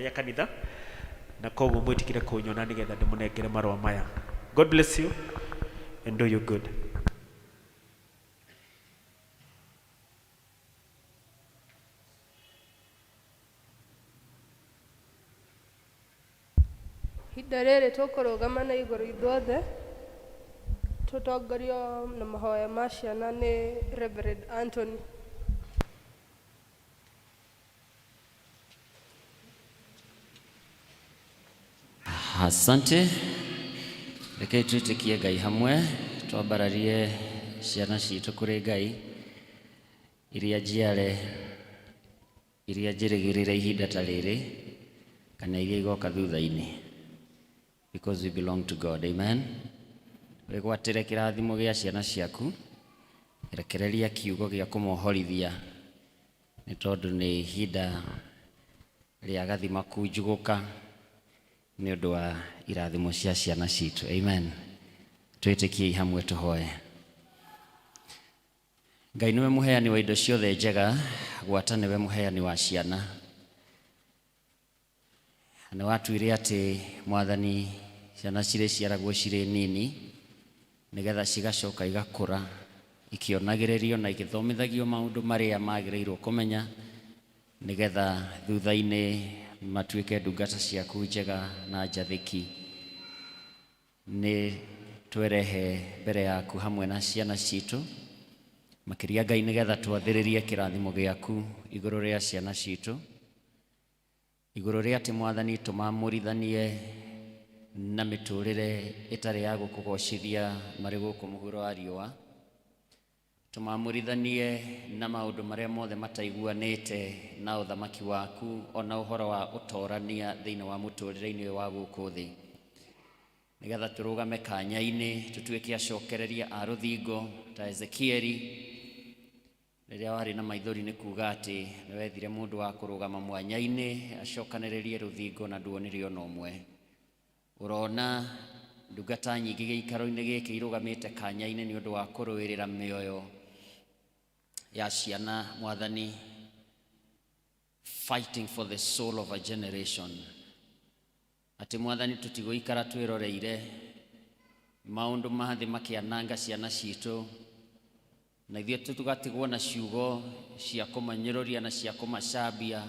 rĩa kanitha na koguo mwitikire kunyona nigetha ndimunengere marwa maya. God bless you and do you good. Hidarere tukurugama na iguru ithuothe tutongorio na mahoya ma ciana ni Reverend Anthony. Asante. Reke twitikie Ngai hamwe twambararie ciana ciitũ kũrĩ Ngai iria njiare iria njĩrĩgĩrĩre ihinda ta rĩrĩ kana iria igoka thutha-inĩ, because we belong to God. Amen. Wĩgwatĩre kĩrathimo gĩa ciana ciaku, rekereria kiugo gĩa kũmohorithia nĩ tondũ nĩ ihinda rĩa gathima kunjugũka nĩ ũndũ wa irathimo cia ciana citũ. Amen. Twĩtĩkiei hamwe tũhoe. Ngai nĩwe mũheani wa indo ciothe njega, gwata nĩwe mũheani wa ciana. Nĩ watuire atĩ Mwathani ciana cirĩ ciaragwo cirĩ nini nĩgetha cigacoka igakũra ikĩonagĩrĩrio na igĩthomithagio maũndũ marĩa magĩrĩirwo kũmenya nĩgetha thutha-inĩ matuĩke ndungata ciaku njega na njathĩki. Nĩ twerehe mbere yaku hamwe na ciana citũ makĩria Ngai nĩgetha twathĩrĩrie kĩrathimo gĩaku igũrũ rĩa ciana citũ, igũrũ rĩa atĩ Mwathani tũmamũrithanie na mĩtũrĩre ĩtarĩ ya gũkũgocithia marĩ gũkũ mũhuro wa riũa, tũmamũrithanie na maũndũ marĩa mothe mataiguanĩte na ũthamaki waku ona ũhoro wa ũtorania thĩinĩ wa mũtũrĩre-inĩ wa gũkũ thĩ, nĩgetha tũrũgame kanya-inĩ tũtuĩke acokereria a rũthingo ta Ezekieli rĩrĩa warĩ na maithori nĩ kuuga atĩ nĩ wethire mũndũ wa kũrũgama mwanya-inĩ acokanĩrĩrie rũthingo na nduonire ona ũmwe. Ũrona ndungata nyingĩ gĩikaro-inĩ gĩkĩ irũgamĩte kanya-inĩ nĩ ũndũ wa kũrũĩrĩra mĩoyo ya ciana, Mwathani, fighting for the soul of a generation. Atĩ Mwathani tũtigũikara twĩroreire maũndũ ma thĩ makĩananga ciana citũ na ithuĩ tũgatigwo na ciugo cia kũmanyũrũria na cia kũmacambia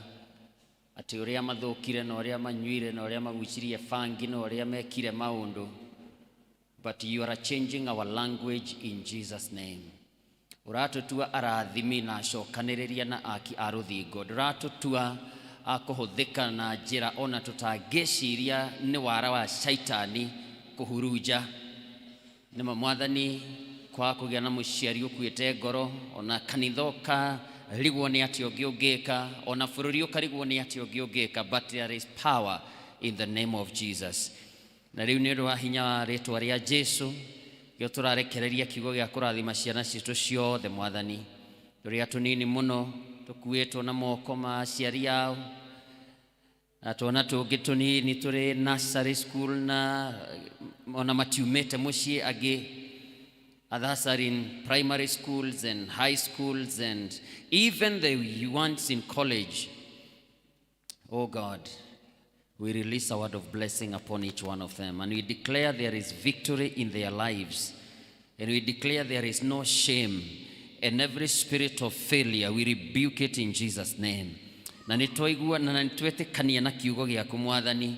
atĩ ũrĩa mathũkire na ũrĩa manyuire na ũrĩa magucirie bangi na ũrĩa mekire maũndũ. But you are changing our language in Jesus' name. Ũratũtua arathimi na acokanĩrĩria na aki a rũthingo. Ndũratũtua akũhũthĩka na njĩra ona tũtangĩciria nĩ wara wa shaitani kũhurunja. Nĩma Mwathani kwa kũgĩa na mũciari ũkuĩte ngoro, ona kanitha ũkarigwo nĩ atĩ ũngĩ ũngĩka, ona bũrũri ũkarigwo nĩ atĩ ũngĩ ũngĩka, but there is power in the name of Jesus. Na rĩu nĩ ũndũ wa hinya wa rĩtwa rĩa Jesũ gĩo tũrarekereria kiugo gĩa kũrathima ciana citũ ciothe, Mwathani, tũrĩa tũnini mũno tũkuĩtwo na moko ma aciari ao, na twana tũngĩ tũnini tũrĩ nursery school na ona matiumĩte mũciĩ, angĩ others are in primary schools and high schools and even the ones in college. Oh God, we release a word of blessing upon each one of them, and we declare there is victory in their lives, and we declare there is no shame, and every spirit of failure we rebuke it in Jesus' name. Na nitwaigua na nitwetekania na kiugo gĩaku, Mwathani,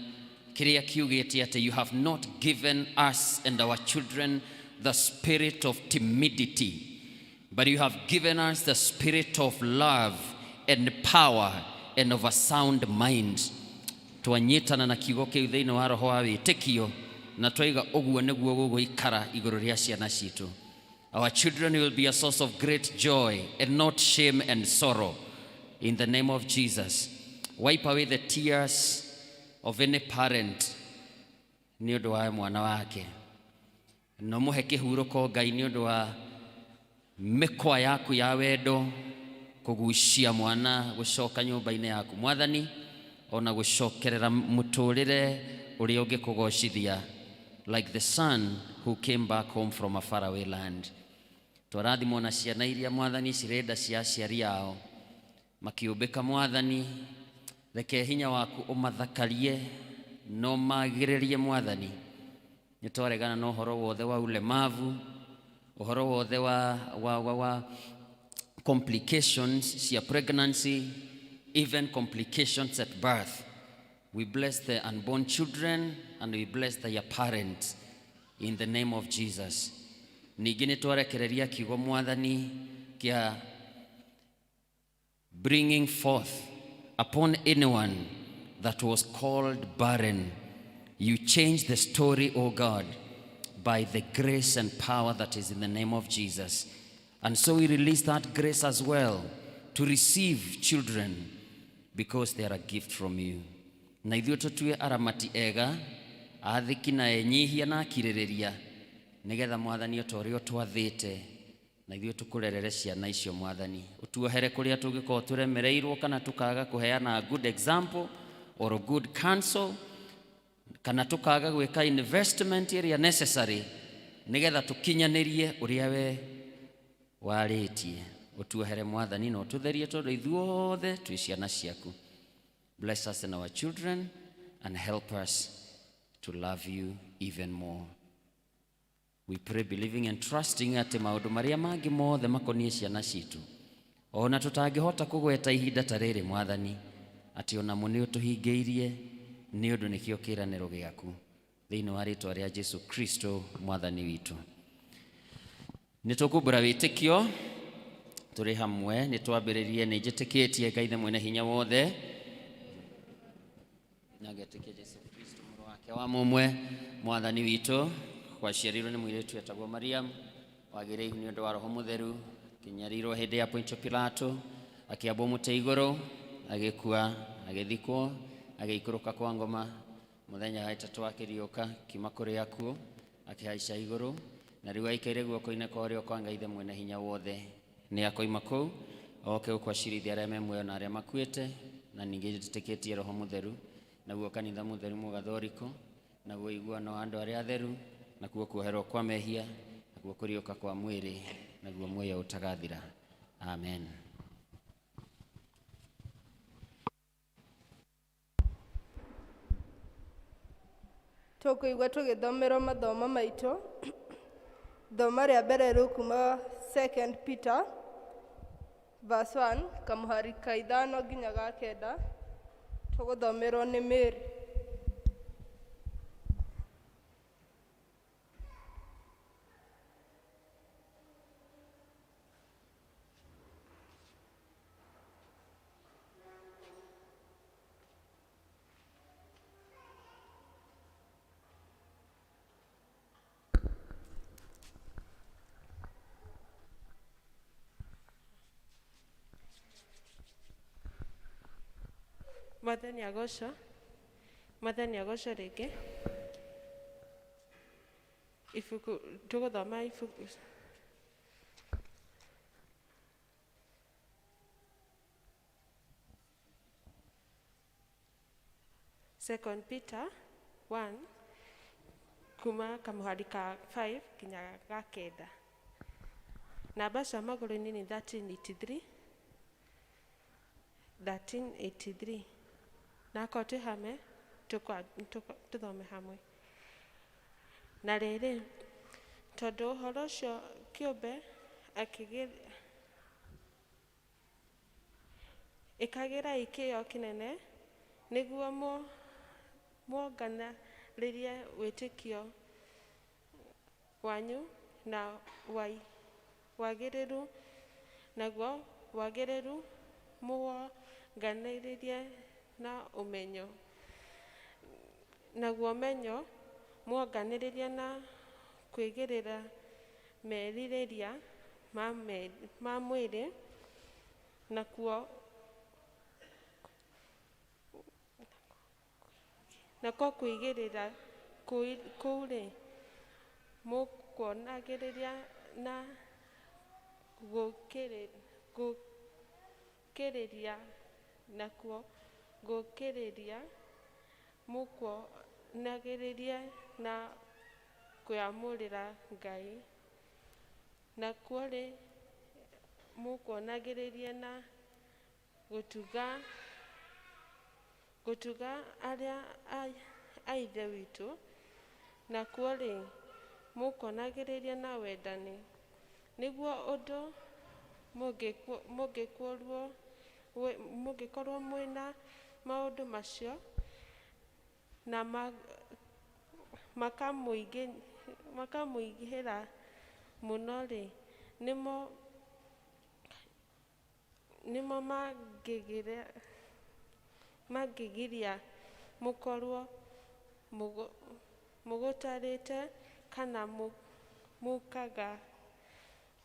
kĩrĩa kiugĩte atĩ you have not given us and our children the spirit of timidity, but you have given us the spirit of love and power and of a sound mind. Twanyitana na kiugo kĩu thĩinĩ wa roho wa wĩtĩkio na twaiga ũguo nĩguo gũgũikara igũrũ rĩa ciana citũ. Our children will be a source of great joy and not shame and sorrow. In the name of Jesus, wipe away the tears of any parent nĩ ũndũ wa mwana wake. No mũhe kĩhurũko Ngai nĩ ũndũ wa mĩkwa yaku ya wendo kũgucia mwana gũcoka nyũmba-inĩ yaku, Mwathani, ona gũcokerera mũtũrĩre ũrĩa ũngĩkũgocithia, like the son who came back home from a faraway land. Twarathimwo na ciana iria, Mwathani, cirenda cia aciari ao makiũmbĩka, Mwathani, reke hinya waku umathakarie no magiririe Mwathani. Nitwaregana no horo wothe wa ulemavu, uhoro wothe wa complications cia pregnancy, even complications at birth. We bless the unborn children and we bless their parents in the name of Jesus. Ningĩ nĩtwarekereria kiugo Mwathani kia bringing forth upon anyone that was called barren. You change the story, O God, by the grace and power that is in the name of Jesus. And so we release that grace as well to receive children because they are a gift from you. Na ithuĩ tũtue aramati ega athiki na enyihia na akirĩrĩria nĩgetha Mwathani ũrĩa twathĩte na ithuĩ tũkũrerere ciana icio Mwathani. Ũtuohere kũrĩa tũngĩkorwo tũremereirwo kana tũkaga kũheana good example or a good counsel, kana tũkaga gwĩka investment ĩrĩa necessary nĩgetha tũkinyanĩrie ũrĩa we warĩtie. Ũtuohere Mwathani na ũtũtherie tondũ ithuothe twĩ ciana ciaku. Bless us and our children and help us to love you even more. We pray believing and trusting atĩ maũndũ marĩa mangĩ mothe makoniĩ ciana citũ ona tũtangĩhota kũgweta ihinda ta rĩrĩ Mwathani, atĩ onamo nĩ ũtũhingĩirie nĩ ũndũ nĩkĩo kĩĩranĩro gĩaku thĩinĩ wa rĩĩtwa rĩa Jesu Kristo Mwathani witũ. Nĩtũkũmbũra wĩtĩkio tũrĩ hamwe. Nĩtwambĩrĩrie nĩnjĩtĩkĩtie Ngai the mwene hinya wothe na ngetĩkia Jesu Kristo mũrũ wake wa mũmwe Mwathani witũ, waciarirwo nĩ mũirĩtu wetagwo Mariam, wagĩrĩirwo nĩ ũndũ wa Roho Mũtheru, akĩnyarirwo hĩndĩ ya Pontio Pilato, akĩambwo mũtĩ igũrũ, agĩkua, agĩthikwo, agĩikũrũka kwa ngoma, mũthenya wa ĩtatũ akĩriũka kiuma kũrĩ akuũ, akĩhaica igũrũ, na rĩu aikaire guoko-inĩ kwa ũrĩo kwa Ngai the mwene hinya wothe. Nĩ akoima kũu oke gũkwacirithia arĩa me muoyo na arĩa makuĩte, na ningĩ njĩtĩkĩtie Roho Mũtheru, naguo kanitha mũtheru mũgathoriko, naguo iguano wa andũ arĩa atheru, nakuo kuoherwo kwa mehia, nakuo kũriũka kwa mwĩrĩ, naguo muoyo ũtagathira. Amen. Tũkũigua tũgĩthomerwo mathomo maitũ. Thoma rĩa mbere rĩkuma 2 Peter verse 1 kamũhari ka 5 nginya ga 9. Tũgũthomerwo nĩ Mary. Mwathani agocwo rĩngĩ. Ibuku tũgũthoma ibuku 2 Peter 1 kuma kamũhari ka 5 nginya ga 9. Namba cia magũrũ-inĩ nĩ 1383. Nako tũhame tũthome hamwe. Na rĩrĩ, tondũ ũhoro ũcio kĩũmbe ĩkagĩra ikĩyo kĩnene nĩguo muonganĩrĩrie wĩtĩkio wanyu na wagĩrĩru, naguo wagĩrĩru muonganĩrĩrie na ũmenyo, naguo ũmenyo muonganĩrĩrie na kwĩgĩrĩra merirĩria ma mwĩrĩ, nako kwĩgĩrĩra kũu-rĩ mũkuonagĩrĩria na gũkĩrĩria, nakuo gũkĩrĩria mũkuonagĩrĩria na kwĩamũrĩra Ngai, nakuo-rĩ mũkuonagĩrĩria na gũtuga gũtuga arĩa a ithe witũ, nakuo rĩ mũkonagĩrĩria na wendani, nĩguo ũndũ mũngĩkorwo mwĩna maũndũ macio na makamũingĩhĩra mũno rĩ, nĩmo mangĩgiria mũkorwo mũgũtarĩte kana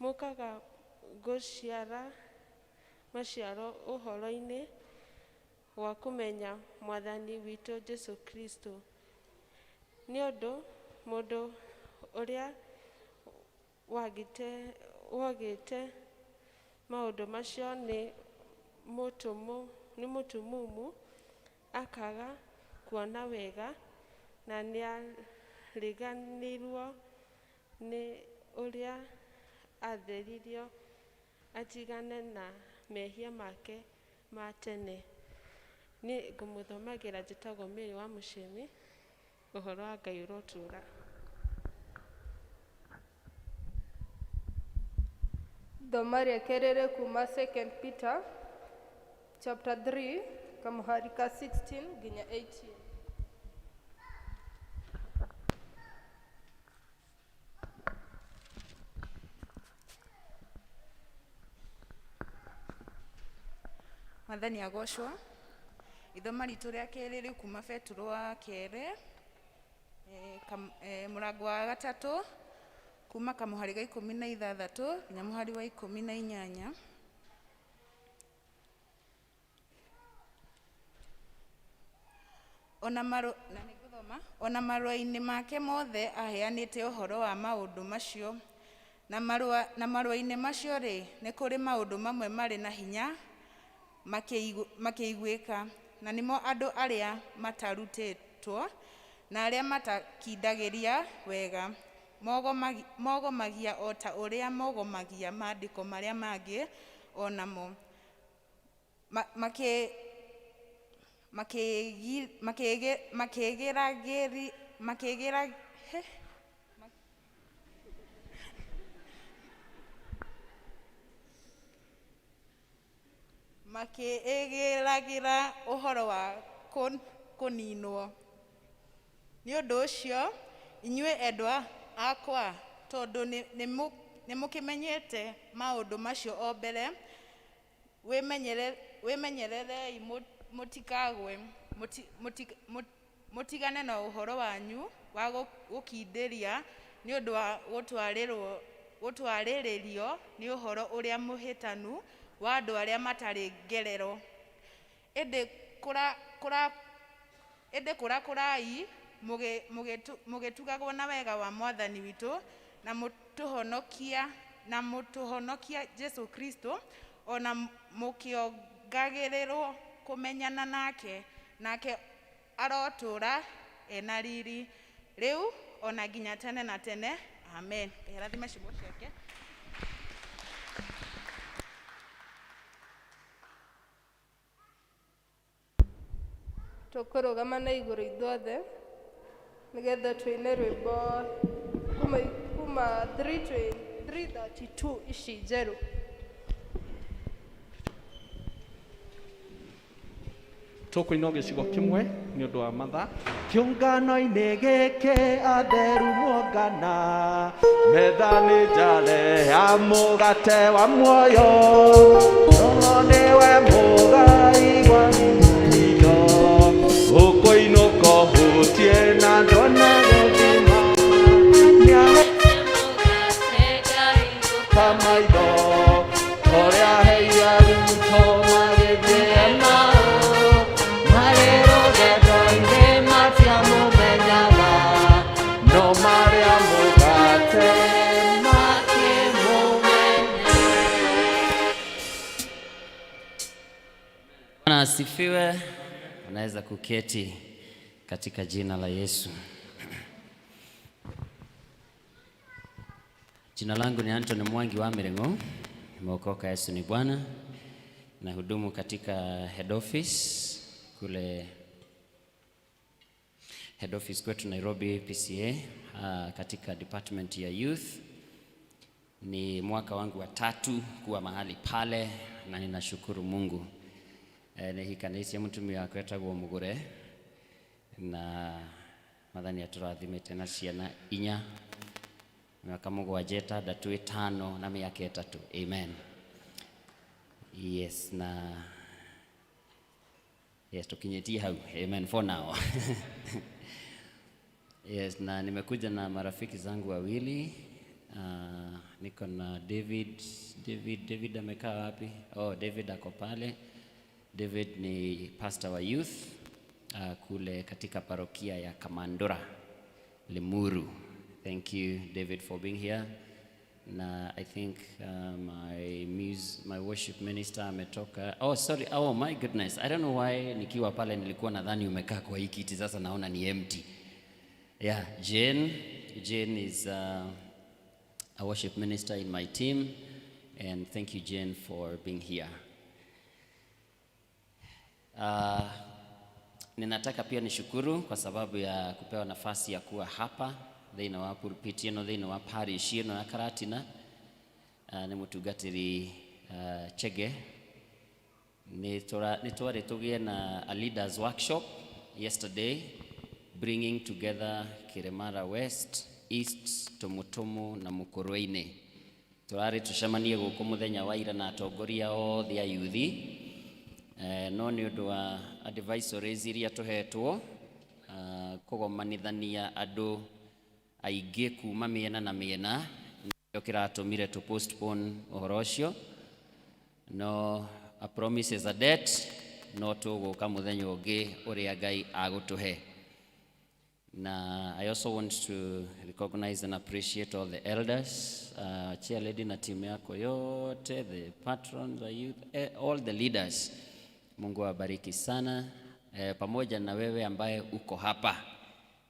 mũkaga gũciara maciaro ũhoro-inĩ wa kũmenya Mwathani witũ Jesũ Kristo. Nĩ ũndũ mũndũ ũrĩa wagĩte maũndũ macio nĩ mũtumumu, akaga kuona wega na nĩariganĩirwo nĩ ũrĩa atheririo atigane na mehia make ma tene. Nĩ ngũmũthomagĩra njĩtagwo Mary wa Mũcieni, ũhoro wa Ngai ũrotũũra. Thoma rĩekerere kuma 2 Peter chapter 3 kamuharika 16 nginya 18. Mwathani agocwo. Ithoma ritũ rĩa kerĩ rĩ kuma Petro wa kerĩ mũrango wa gatatũ kuma kamuhari ga 16 nginya muhari wa 18. Ona marũa-inĩ make mothe aheanĩte ũhoro wa maũndũ macio, na marũa-inĩ macio rĩ nĩ kũrĩ maũndũ mamwe marĩ na hinya makĩiguĩka, na nĩmo andũ arĩa matarutĩtwo na arĩa matakindagĩria wega mogomagia o ta ũrĩa mogomagia maandĩko marĩa mangĩ onamo makĩĩgĩragĩra ũhoro wa kũninwo. Nĩ ũndũ ũcio inyuĩ endwa akwa, tondũ nĩ mũkĩmenyete maũndũ macio o mbere, wĩmenyererei mũtikagwe, mũtigane na ũhoro wanyu wa gũkindĩria nĩ ũndũ wa gũtwarĩrĩrio nĩ ũhoro ũrĩa mũhĩtanu wa andũ arĩa matarĩ ngerero. Ĩndĩ kũrakũrai mũgĩtugagwo na wega wa Mwathani witũ na mũtũhonokia Jesũ Kristo, ona mũkĩongagĩrĩrwo kũmenyana nake arotũũra ena riri rĩu ona nginya tene na tene. Amen. Rathime ciugo ciake. Tũkũrũgama na igũrũ ithuothe nĩgetha twĩne rwĩmbo kuma 332 ici njerũ. Tũkũina gĩcigo kĩmwe nĩ ũndũ wa mathaa. Kĩũngano-inĩ gĩkĩ atheru muongana, metha nĩ njare ya mũgate wa muoyo, no nĩwe mũgai wa indo, ũkũinũka ũhutie na ndona gũthima, nĩahũka maitho ũrĩa heire arutwo magĩthiĩ nao, marĩ rũgendo-inĩ matiamũmenyaga, no marĩa mũgate makĩmũmenya. Bwana asifiwe. Unaweza kuketi katika jina la Yesu. Jina langu ni Anthony Mwangi wa Mirengo. Nimeokoka, Yesu ni Bwana. Nahudumu katika head office kule head office kwetu Nairobi PCA, katika department ya youth. Ni mwaka wangu wa 3 kuwa mahali pale na ninashukuru Mungu. Nehikanaisia mutumi wako etagwo Mugure na mathani aturathimite na ciana 4 mwaka 7 6 5 na miaka 3. Amen. Yes, na yes, tukinyetia hau. Amen for now. Yes, na nimekuja na marafiki zangu wawili. Niko na David amekaa wapi? Oh, David ako pale. David ni pastor wa youth kule katika parokia ya Kamandura, Limuru. Thank you David for being here. Na I think my worship minister ametoka. Oh sorry, oh my goodness, I don't know why nikiwa pale nilikuwa nadhani umekaa kwa hii kiti, sasa naona ni empty. Yeah, Jane is a worship minister in my team, and thank you Jane for being here. Ninataka pia nishukuru kwa sababu ya kupewa nafasi ya kuwa hapa thĩinĩ wa pulpit ĩno thĩinĩ wa parish ĩno ya Karatina. Nĩ mũtungatĩri Chege. Nĩ twarĩ tũgĩe na a leaders workshop yesterday, bringing together Kiremara West, East, Tomutomu na Mukurweini. Tũrarĩ tũcemanie gũkũ mũthenya wa ira na atongoria othe a yuthi. No nĩ ũndũ wa advisories iria tũhetwo kũgomanithania andũ aingĩ kuma mĩena na mĩena, nĩkĩo kĩratũmire to postpone ũhoro ũcio. No a promise is a debt, no tũgũka mũthenya ũngĩ ũrĩa Ngai agũtũhe. Na I also want to recognize and appreciate all the elders, chair lady na timu yako yote, the patrons, the youth, all the leaders. Mungu awabariki sana, pamoja na wewe ambaye uko hapa.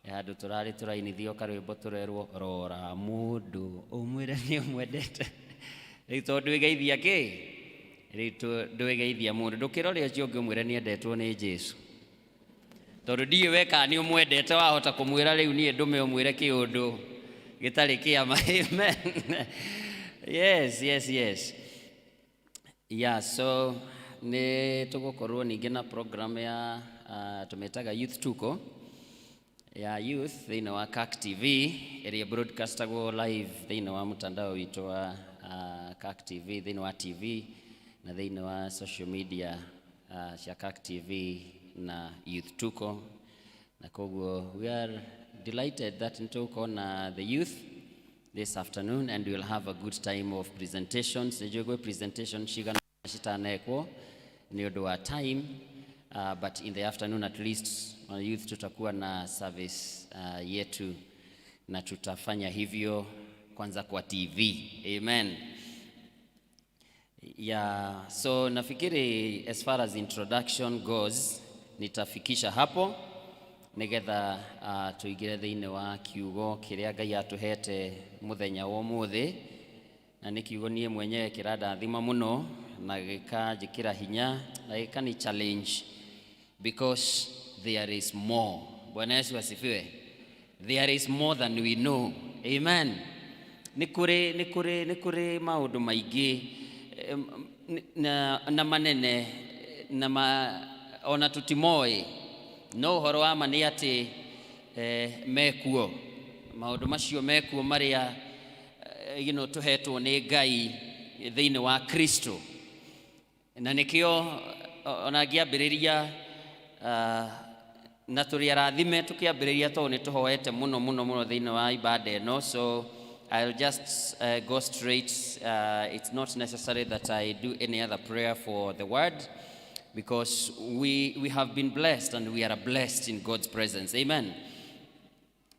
Hadu turari turainithio karwimbo turerwo rora mundu umwire ni umwendete. Rito ndwigeithia ki? Rito ndwigeithia mundu ndukirore ucio ngimwire ni endetwo ni Jesu. Tondu ndiye weka ni umwendete wahota kumwira riu ni ndume umwire kiundu gitari kiama. Amen. Yes. Yeah, so ni tugukorwo ningi na program ya tumetaga Youth Tuko ya youth thĩinĩ wa CAC TV ĩrĩa broadcastagwo live thĩinĩ wa mtandao witũ wa CAC TV, thĩinĩ wa TV na thĩinĩ wa social media cia CAC TV na Youth Tuko. Na koguo we are delighted that nitũko na the youth this afternoon, and we will have a good time of presentations. Nĩjũgwe presentation cigana citanekwo nĩ ũndũ wa time, but in the afternoon at least youth tutakuwa na service yetu, na tutafanya hivyo kwanza kwa TV. Amen. Yeah, so nafikiri as far as introduction goes nitafikisha hapo nigetha tuigire thĩinĩ wa kiugo kĩrĩa Ngai atuhete muthenya wa ũmũthĩ, na nĩ kiugo niĩ mwenyewe kĩrandathima mũno na gĩkanjĩkĩra hinya na gĩkani challenge, because there is more. Bwana Yesu asifiwe. There is more than we know. Amen. Nikure maundu maingĩ na manene na ona tutimoe. No ũhoro wa ma nĩ atĩ mekuo. Maundu macio mekuo marĩa tũhetwo nĩ Ngai thĩinĩ wa Kristo. Na nĩkĩo ona ngĩambĩrĩria na tũrĩ arathime tukiambĩrĩria tondũ nĩ tũhoete mũno thĩinĩ wa ibada ĩno. So I'll just go straight. It's not necessary that I do any other prayer for the word, because we have been blessed and we are blessed in God's presence. Amen.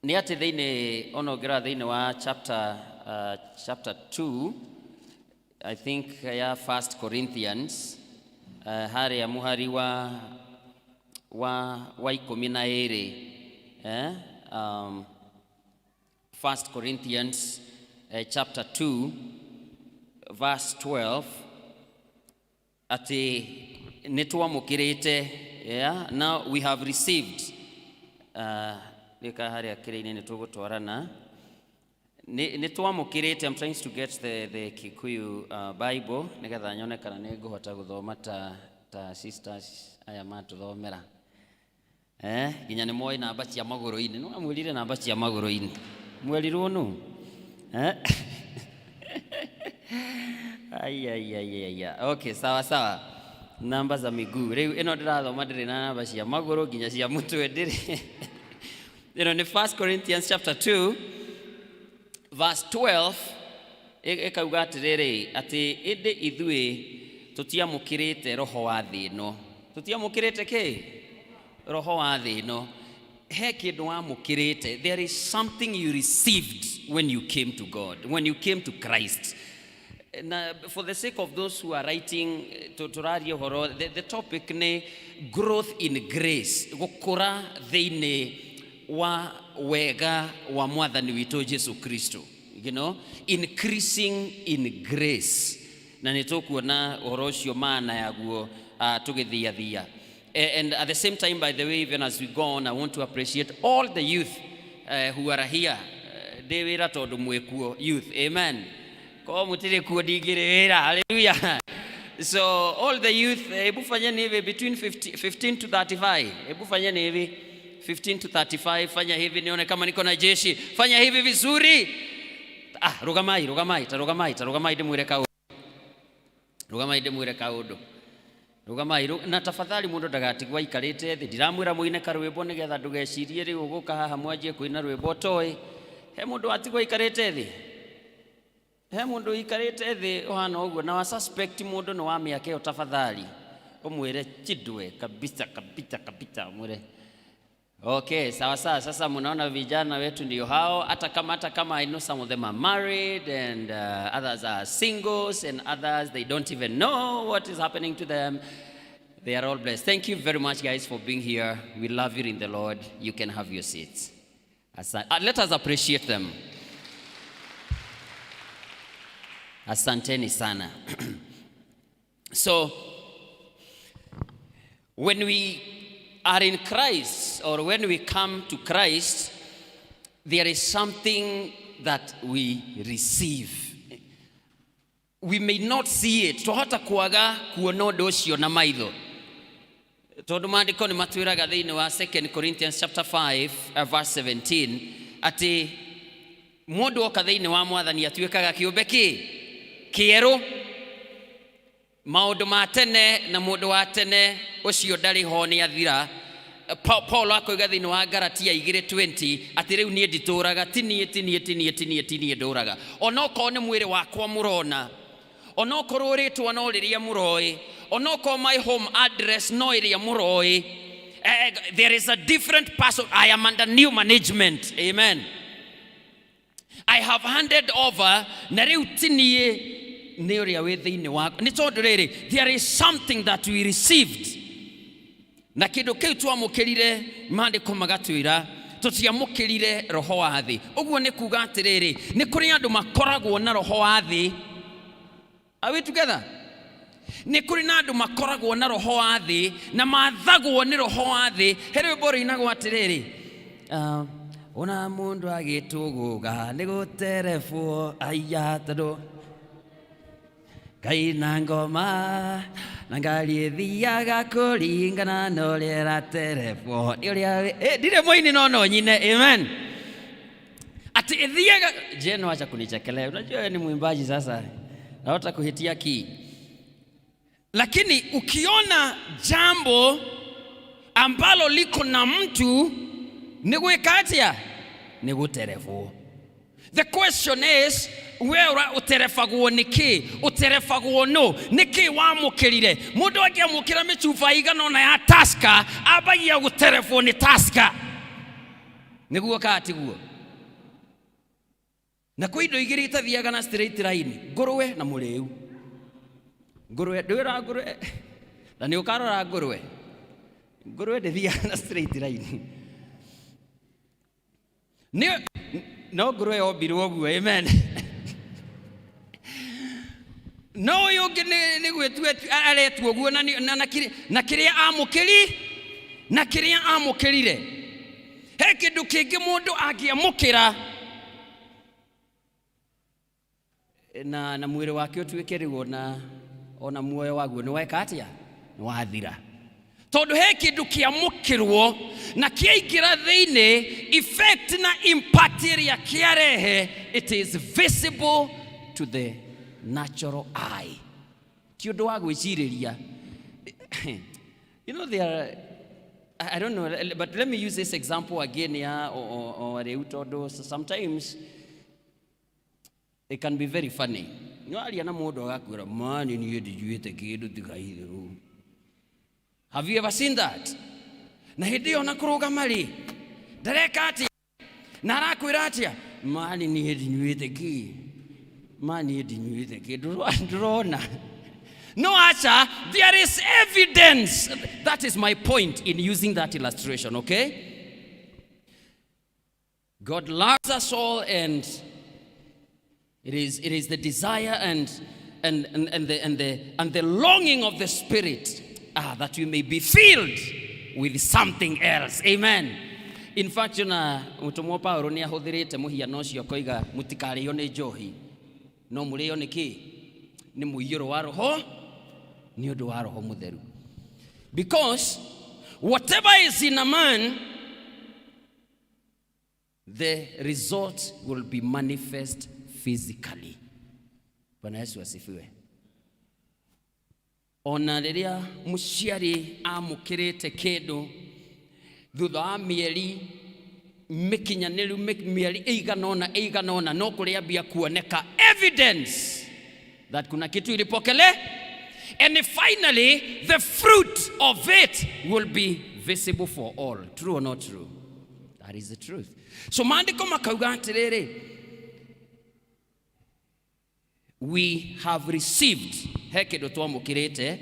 Nĩ atĩ thĩinĩ onongera thĩinĩ wa chapter 2, I think ya 1 Corinthians, harĩa mũhari wa 12, 1 Corinthians chapter 2 verse 12, ati nitwamukirite, yeah, now we have received leka haria kire-ini ni tugutwarana ni twamukirite. I'm trying to get the Kikuyu Bible nigetha nyone kana ni nguhota guthoma ta sisters aya matuthomera ginya ni moi namba cia maguru-ini. No amwirire namba cia maguru-ini mwerirwo nu ai okay, sawa namba za miguu riu ino ndirathoma ndiri na namba cia maguru ginya cia mutwe ndiri ni 1 Corinthians chapter 2 verse 12 ekauga atiriri ati indi ithui tutiamukirite roho wa thi ino. Tutiamukirite ki roho wa thi ino. He kindu wamukirite. There is something you received when you came to God, when you came to Christ. Now, for the sake of those who are writing turaria horo, the topic ni growth in grace, gukura thiini wa wega wa mwathani witu Jesu Kristo, you know, increasing in grace. Na nitukuona horo ucio maana yaguo tugithiathia. And at the same time, by the way, even as we go on, I want to appreciate all the youth who are here. Dewira tondu mwekuo youth, amen. Ko mutire kuo digirira, hallelujah. So all the youth, hebu fanyeni hivi between 15 to 35. Hebu fanyeni hivi 15 to 35. Fanya hivi nione kama niko na jeshi. Fanya hivi vizuri. Rugamai ndimwire kaudu. Rugamai ndimwire kaudu. Rugamai na tafadhali mundu ndagatigwa ikarite thi. Ndiramwira muine karwimbo nigetha ndugecirie ri uguka haha mwanjie kuina rwimbo toy. He mundu atigwa ikarite thi. He mundu ikarite thi ohana uguo na wa suspect mundu no wa miaka tafadhali umwire chidwe kabisa mwire. Okay, sawa. Sasa mnaona vijana wetu ndio hao. Hata kama I know some of them are married and others are singles and others they don't even know what is happening to them. They are all blessed. Thank you very much, guys, for being here. We love you in the Lord. You can have your seats. Let us appreciate them. Asanteni sana. So, when we are in Christ, or when we come to Christ, there is something that we receive. We may not see it. Tohota kuaga kuona undu ucio na maitho. Tondu maandiko ni matwiraga thiini wa 2 Corinthians chapter 5 verse 17 ati mundu oka thiini wa mwathani atuikaga kiumbe kieru. Maundu ma tene na mundu wa tene ucio ndari ho ni athira. Paul akoiga thiini wa Galatia 2:20 ati riu nie ndituraga tinie nduraga. Onoko ni mwiri wakwa murona, onoko ritwa no riria muroi, onoko my home address no iria muroi. There is a different person. I am under new management. Amen. I have handed over na riu tinie there is something that we received. Na kindu kiu twamukirire maandiko magatwira tutiamukirire roho wa thi. Uguo ni kuga atiriri ni kuri andu makoragwo na roho wa thi. Are we together? Ni kuri na andu makoragwo na roho wa thi na mathagwo ni roho wa thi. Here bori inagwo atiriri ona mundu agituguga ni guterefwo aya tado kaina ngoma nangali thiaga kuringana no rera terefo ndire moini no nyine. Amen. Ati thiaga jeno acha kunichekelea. Unajua ni mwimbaji sasa, naota kuhitia ki. Lakini ukiona jambo ambalo liko na mtu ni gwikatia ni guterefo. The question is, where uterefagwo niki? Uterefagwo no niki wamukirire? Mundu akiamukira michufa igana na ya taska abagia guterefo ni taska niguo katiguo. Na kwindo igiri itathiaga na straight line, ngurwe na muriu. Ngurwe ndwira ngurwe na ni ukarora ngurwe ndithia na straight line. No ngurwe ombirwo guo. Amen. No yonge ni gwetu aretwo guo na kiria amukirire he kindu kingi mundu angiamukira na mwiri wake utuike riu ona muoyo waguo ni weka atia ni wathira tondu he kindu kiamukirwo na kiaingira thiini effect na impact iria kiarehe it is visible to the natural eye ti undu wa gwiciriria. You know, there are, I don't know, but let me use this example again here, or sometimes it can be very funny. You know, have you ever seen that? Na hindi ona kuruga mari ndareka ati na arakwira atia mani ni hindi nyuite ki mani hindi nyuite ki ndrona. No, Acha, there is evidence. That is my point in using that illustration, okay? God loves us all, and it is the desire and the longing of the Spirit that we may be filled with something else. Amen. In fact, mutumo Paulo ni ahuthirite muhiano cio koiga mutikario ni njohi no murio ni ki ni muiyuro wa roho ni undu wa roho mutheru, because whatever is in a man, the result will be manifest physically. Bwana Yesu asifiwe. Ona riria muciari amukirite kindu thutha wa mieri mikinyaniru mieri eiganona no kuriambia kuoneka evidence that kuna kitu ilipokele, and finally the fruit of it will be visible for all. True or not true? That is the truth. So maandiko makauga atiriri, we have received he kindu twamukirite,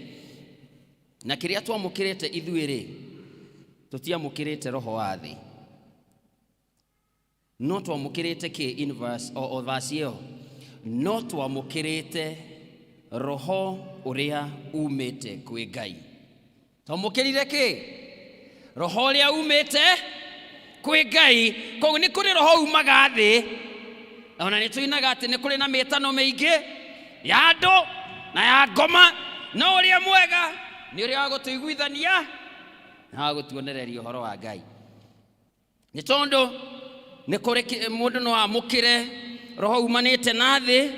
na kiria twamukirite ithuiri tutiamukirite roho wa thi, no twamukirite ki in verse or verse hiyo, no twamukirite roho uria umete kwi Ngai. Twamukirire ki? Roho uria umete kwi Ngai. Koguo ni kuri roho umaga thi, ona ni tuinaga ati ni kuri na mitano mingi ya andu na ya ngoma, no uria mwega ni uria wa gutuiguithania na wa gutuonereria uhoro wa Ngai. Ni tondu ni kuri mundu no amukire roho umanite na thi,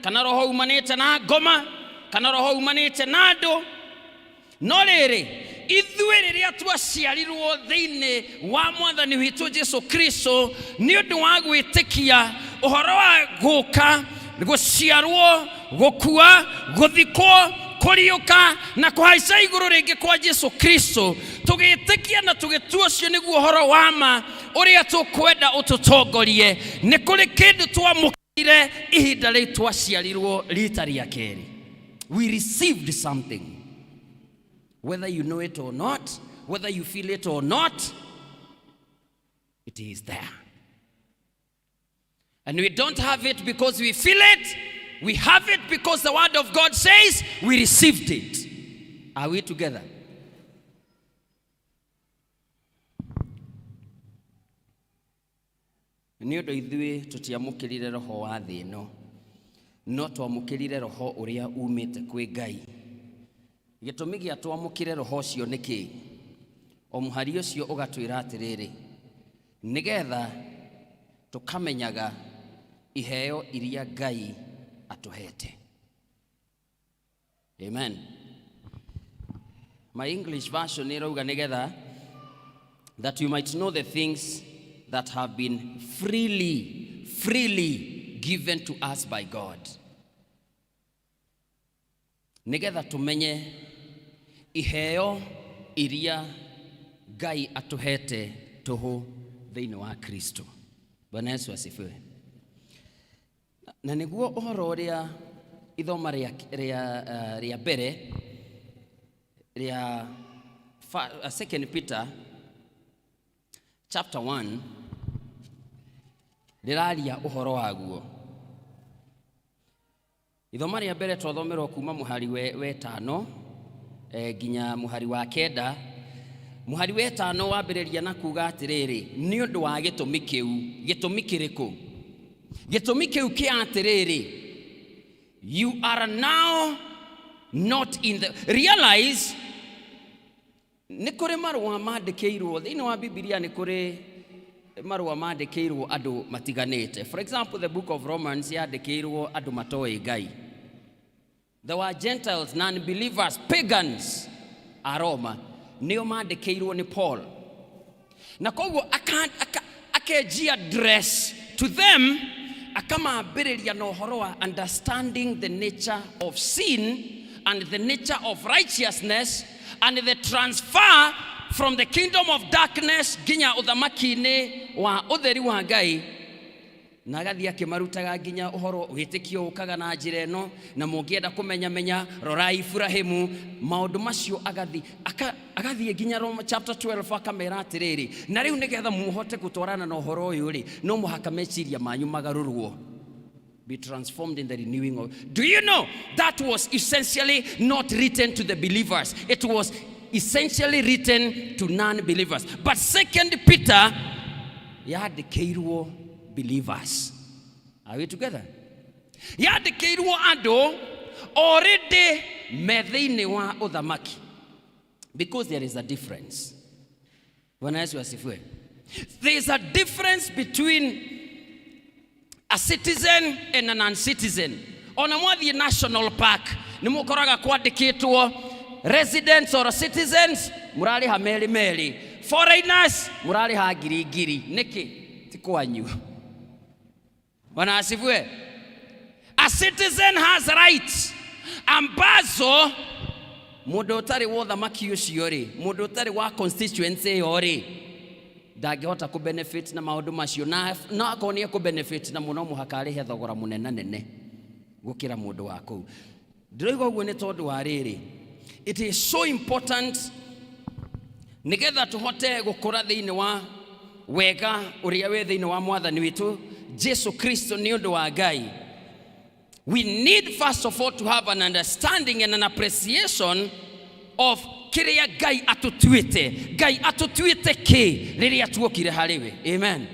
kana roho umanite na ngoma, kana roho umanite na andu. No riri ithuĩ rĩrĩa twaciarirwo thĩinĩ wa Mwathani witũ Jesu Kristo nĩ ũndũ wa gwĩtĩkia ũhoro wa gũka, gũciarwo, gũkua, gũthikwo, kũriũka na kũhaica igũrũ rĩngĩ kwa Jesu Kristo, tũgĩtĩkia na tũgĩtua ũcio nĩguo ũhoro wa ma ũrĩa tũkwenda ũtũtongorie. Nĩ kũrĩ kĩndũ twamũkire ihinda rĩu twaciarirwo rita rĩa kerĩ. We received something. Whether you know it or not, whether you feel it or not, it is there. And we don't have it because we feel it. We have it because the word of God says we received it. Are we together? Nĩ ũndũ ithuĩ tũtiamũkĩrire roho wa thĩ ĩno, no twamũkĩrire roho ũrĩa umĩte kwĩ Ngai. Gĩtũmi gĩa twamũkĩre roho ũcio nĩ kĩ? O mũhari ũcio ũgatwĩra atĩrĩrĩ, nĩgetha tũkamenyaga iheo iria Ngai atuhete. Amen. My English version irauga nĩgetha, that you might know the things that have been freely given to us by God. Nĩgetha tumenye iheo iria Ngai atuhete tuhu thĩinĩ wa Kristo. Bwana Yesu asifiwe. Na nĩguo ũhoro ũrĩa ithoma rĩa mbere rĩa 2 Peter chapter 1 rĩraria ũhoro waguo. Ithoma rĩa mbere twathomerwo kuma mũhari we 5 nginya mũhari wa 9 muhari wetano wambĩrĩria na kuga atĩrĩrĩ nĩ ũndũ wa gĩtũmi kĩu. Gĩtũmi kĩrĩkũ? Gĩtũmi kĩu kĩa atĩrĩrĩ, you are now not in the realize. Nĩ kũrĩ marũa mandĩkĩirwo thĩinĩ wa Biblia, nĩ kũrĩ marũa mandĩkĩirwo andũ matiganĩte. For example, the book of Romans yandĩkĩirwo andũ matoĩ Ngai. There were Gentiles, non-believers, pagans a Roma, nĩo mandĩkĩirwo nĩ Paul. Na koguo akenjia address to them, akamambĩrĩria na ũhoro wa understanding the nature of sin and the nature of righteousness and the transfer from the kingdom of darkness nginya ũthamaki-inĩ wa ũtheri wa Ngai. Na agathiĩ akĩmarutaga nginya ũhoro wĩtĩkio ũkaga na njĩra ĩno, na mũngĩenda kũmenya rorai Ibrahimu, maũndũ macio agathiĩ nginya Roma chapter 12 akamera atĩrĩrĩ, na rĩu nĩgetha mũhote gũtwarana na ũhoro ũyũ rĩ, no mũhaka meciria manyu magarũrwo. Be transformed in the renewing of. Do you know that was essentially not written to the believers? It was essentially written to non-believers. But 2 Peter yandĩkĩirwo believers. Are we together? Yandĩkĩirwo andũ already me thĩinĩ wa ũthamaki. Because there is a difference. Bwana Yesu asifiwe. There is a difference between a citizen and a non-citizen. Ona mwathi national park nĩ mũkoraga kwandĩkĩtwo residents or citizens mũrarĩha meri. Foreigners mũrarĩha ngiri. Nĩkĩ? Ti kwanyu. Bwana asifiwe. A citizen has rights ambazo mũndũ ũtarĩ wa ũthamaki ũcio rĩ, mũndũ ũtarĩ wa constituency ĩyo rĩ, ndangĩhota ku benefit na maũndũ macio, na akonia ku benefit na mũno mũhaka arĩhe thogora mũnene gũkĩra mũndũ wa kũu. Ndĩroiga ũguo nĩ tondũ wa rĩrĩ, it is so important nĩgetha tũhote gũkũra thĩinĩ wa wega ũrĩa wĩ thĩinĩ wa mwathani witũ Jesu Kristo nĩ ũndũ wa Ngai. We need first of all to have an understanding and an appreciation of kĩrĩa Ngai atũtuĩte. Ngai atũtuĩte kĩ rĩrĩa tuokire harĩ we. Amen.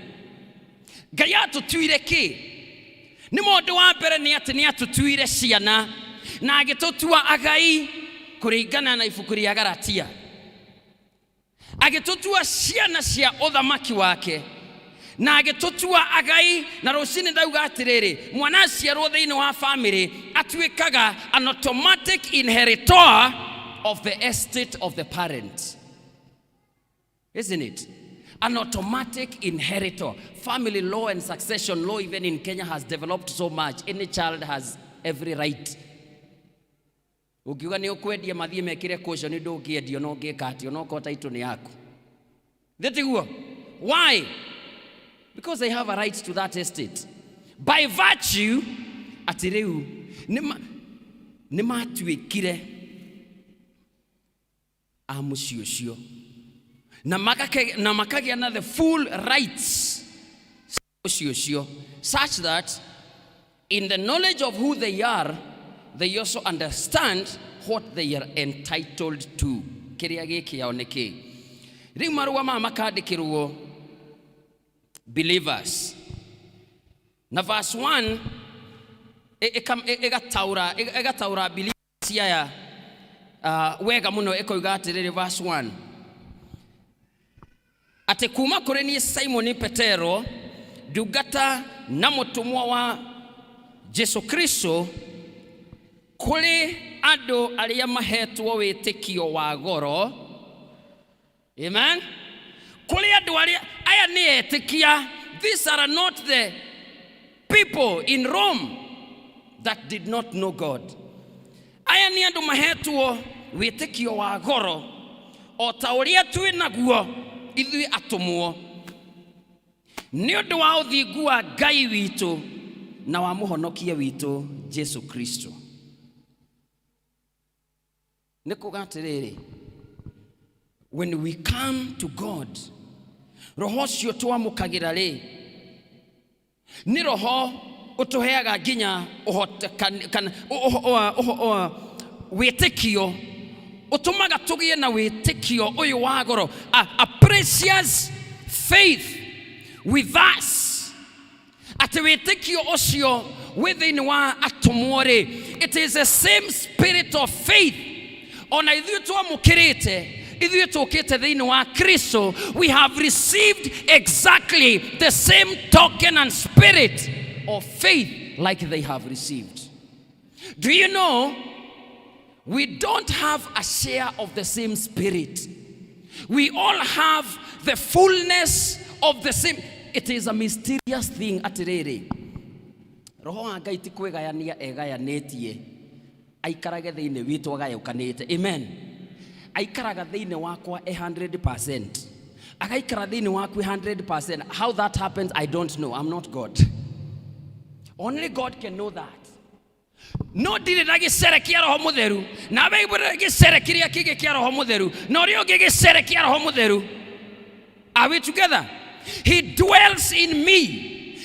Ngai atũtuire kĩ? Nĩ mũndũ wa mbere nĩ atĩ nĩ atũtuire ciana na agĩtũtua agai kũringana na ibuku rĩa Galatia. Agĩtũtua ciana cia ũthamaki wake na agĩtũtua agai, na rũcinĩ ndauga atĩrĩrĩ, mwana aciarwo thĩinĩ wa family atuĩkaga an automatic inheritor of the estate of the parent. Isn't it? An automatic inheritor. Family law and succession law even in Kenya has developed so much. Any child has every right. Ukiuga nĩ ũkwendia mathiĩ mekĩre caution ndũngĩendio no ngĩkatio no ko title nĩ yaku. Ndĩtiguo. Why? Because they have a right to that estate. By virtue atĩrĩu nĩ matuĩkire a mũciĩ ũcio na makagĩa na the full rights ũcio ũcio, such that in the knowledge of who they are, they also understand what they are entitled to. Kĩrĩa gĩkĩ yao nĩ kĩ? Rĩu marũa maya makandĩkĩrwo believers. Na verse 1 ĩgataũra believers aya wega mũno, ĩkoiga atĩrĩrĩ verse 1, atĩ kuma kũrĩ niĩ Simon Petero ndungata na mũtũmwo wa Jesu Kristo kũrĩ andũ arĩa mahetwo wĩtĩkio wa goro. Amen. Kũrĩ andũ arĩa aya nĩ etĩkia. These are not the people in Rome that did not know God. Aya nĩ andũ mahetwo wĩtĩkio wa goro o ta ũrĩa twĩ naguo ithuĩ atũmwo nĩ ũndũ wa ũthingu wa Ngai witũ na wa mũhonokia witũ Jesu Kristo. Nĩ kuga atĩrĩrĩ, when we come to God, roho ũcio twamũkagĩra rĩ, nĩ roho ũtũheaga nginya wĩtĩkio utumaga tugie na witikio uyu wa goro, a precious faith with us. Ati witikio ucio within wa atomore, it is the same spirit of faith. Ona ithuĩ twamũkĩrĩte, ithuĩ tũkĩte thĩinĩ wa Kristo, we have received exactly the same token and spirit of faith like they have received. Do you know, we don't have a share of the same spirit. We all have the fullness of the same. It is a mysterious thing. Atiriri, roho wa Ngai ti kwĩgayania egayanĩtie, aikarage thĩinĩ witũ agayũkanĩte. Amen. Aikaraga thĩinĩ wakwa 100%. Agaikara thĩinĩ waku 100%. How that happens, I don't know. I'm not God. Only God can know that. No ndire na gĩcere kĩa roho mũtheru, na weibũre gĩcere kĩrĩa kĩngĩ kĩa roho mũtheru, na ũrĩa ũngĩ gĩcere kĩa roho mũtheru. Are we together? He dwells in me.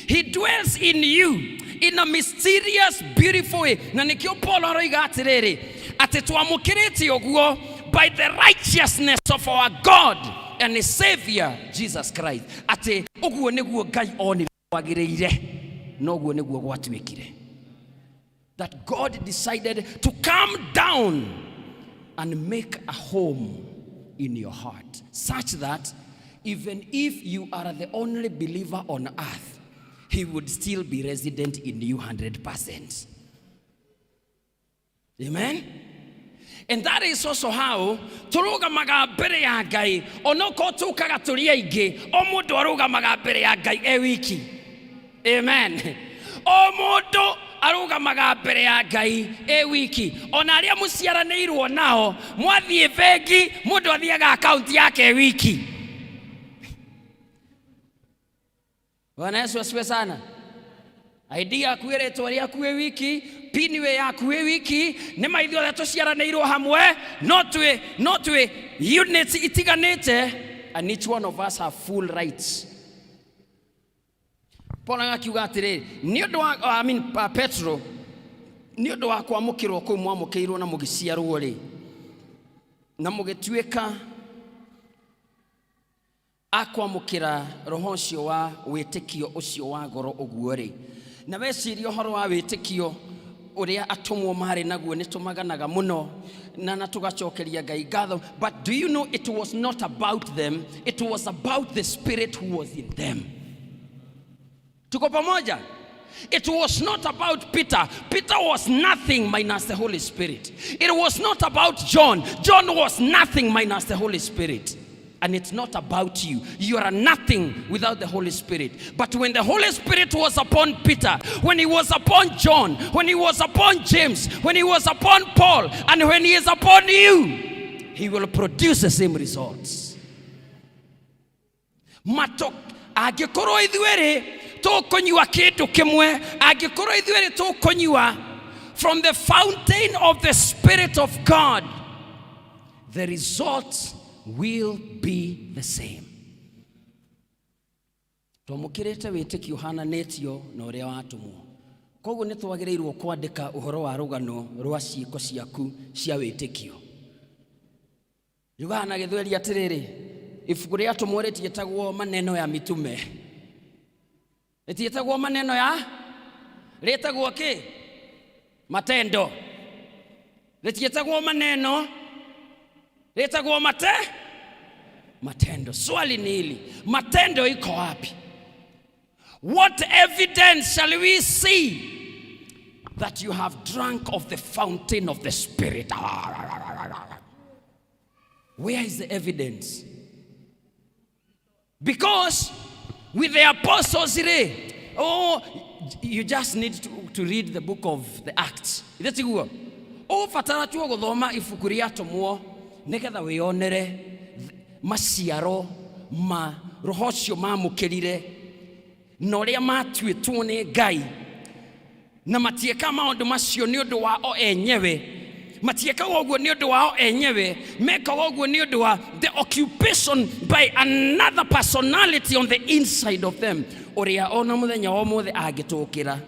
He dwells in you in a mysterious, beautiful way. Na nikio Paul aroiga atiriri, ati twamũkĩrĩte ũguo by the righteousness of our God and His Savior Jesus Christ. Ati ũguo nĩguo Ngai onire wagĩrĩire, no ũguo nĩguo gwatuĩkire. That God decided to come down and make a home in your heart, such that even if you are the only believer on earth, He would still be resident in you 100%. Amen? And that is also how turugamaga mbere ya Ngai, onoko tukaga turi aingĩ, o mũndũ arugamaga mbere ya Ngai wiki. Amen. O mũndũ arugamaga mbere ya Ngai wiki. Ona arĩa mũciaranĩirwo nao mwathiĩ bengi, mũndũ athiaga account yake wiki. Bwana Yesu asifiwe sana. ID yaku ĩrĩtwa rĩaku wiki, PIN yaku wiki, nĩ maitho ũrĩa tũciaranĩirwo hamwe, no twĩ units itiganĩte, and each one of us have full rights. Paul akiuga atĩrĩ, nĩ ũndũ wa Petro, nĩ ũndũ wa kwamũkĩrwo kũu mwamũkĩirwo na mũgĩciarwo rĩ, na mũgĩtuĩka akwamũkĩra roho ũcio wa wĩtĩkio ũcio wa goro ũguo rĩ, na weciria ũhoro wa wĩtĩkio ũrĩa atomwo marĩ naguo nĩ tũmaganaga mũno na tũgacokeria Ngai ngatho. But do you know, it was not about them, it was about the Spirit who was in them. Tuko pamoja? It was not about Peter. Peter was nothing minus the Holy Spirit. It was not about John. John was nothing minus the Holy Spirit. And it's not about you. You are nothing without the Holy Spirit. But when the Holy Spirit was upon Peter, when He was upon John, when He was upon James, when He was upon Paul, and when He is upon you, He will produce the same results. Matok agĩkorwo ithuĩ tũkũnyua kĩndũ kĩmwe, agĩkorwo ithuĩ tũkũnyua from the fountain of the Spirit of God, the results will be the same. Twamũkĩrĩte wĩtĩkio ũhananĩtio na ũrĩa watũmwo. Koguo nĩ twagĩrĩirwo kwandĩka ũhoro wa rũgano rwa ciĩko ciaku cia wĩtĩkio. Yugaga na Gĩthweri atĩrĩrĩ, ibuku rĩa atũmwo rĩtiĩtagwo maneno ya mitume. Rĩtiĩtagwo maneno ya, rĩtagwo kĩ? Matendo. Rĩtiĩtagwo maneno, rĩtagwo matendo. Swali ni hili, matendo iko wapi? What evidence shall we see that you have drunk of the fountain of the Spirit? Where is the evidence? Because with the apostles, you just need to read the book of the Acts. Ithatiguo. Fatara tu gũthoma ibuku rĩa atũmwo nĩgetha wĩonere maciaro ma roho ũcio mamũkĩrire na ũrĩa matuĩtwo nĩ Ngai, na matieka maũndũ macio nĩ ũndũ wao enyewe, matiekaga ũguo nĩ ũndũ wao enyewe, mekaga ũguo nĩ ũndũ wa the occupation by another personality on the inside of them, ũrĩa ona mũthenya wa ũmũthĩ angĩtũkĩra.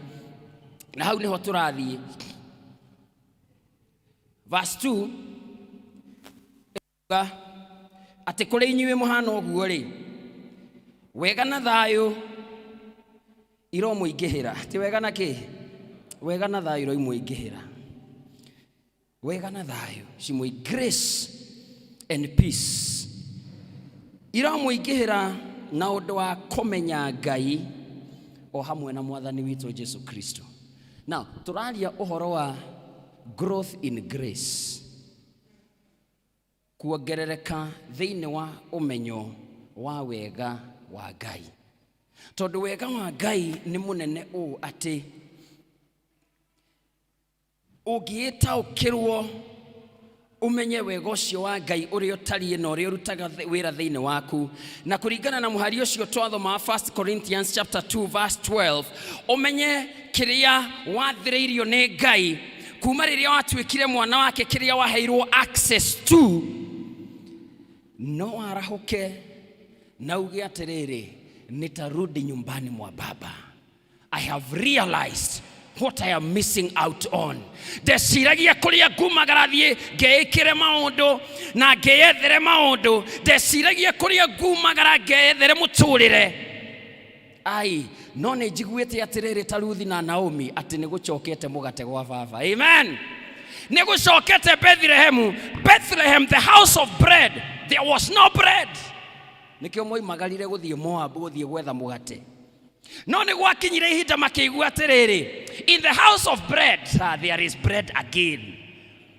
Na hau nĩho tũrathiĩ. Verse 2, ati kuri inyuĩ muhana ũguo rĩ wega na thayũ iromũingĩhĩra ti wega na kĩ wega na thayũ iroimũingĩhĩra wega na thayũ cimũi grace and peace iromũingĩhĩra na ũndũ wa kũmenya Ngai o hamwe na mwathani witũ Jesu Kristo. Now tũraria ũhoro wa growth in grace, kuongerereka thĩinĩ wa ũmenyo wa wega wa Ngai. Tondũ wega wa Ngai nĩ mũnene ũũ atĩ ũngĩĩtaũkĩrwo umenye wega ũcio wa Ngai ũrĩa ũtariĩ na ũrĩa ũrutaga wĩra thĩinĩ waku, na kũringana na mũhari ũcio twathoma 1 Corinthians chapter 2 verse 12, ũmenye kĩrĩa wathĩrĩirio nĩ Ngai kuma rĩrĩa watuĩkire mwana wake, kĩrĩa waheirwo access to, no arahũke na uge atĩrĩrĩ nitarudi nyumbani mwa baba. I have realized what I am missing out on. Desiragia kuria ngumagara thie ngeikire maundu na ngeyethere maundu. Desiragia kuria ngumagara ngeyethere muturire. Ai no nĩ njiguĩte atĩrĩrĩ ta Ruthi na Naomi atĩ nĩ gũcokete mũgate gwa baba. Amen. Nĩ gũcokete Bethlehem, the house of bread. There was no bread. Nikio moimagarire gũthiĩ Moab gũthiĩ gwetha mũgate. No nĩ gwakinyire ihinda makĩigua atĩrĩrĩ, in the house of bread there is bread again.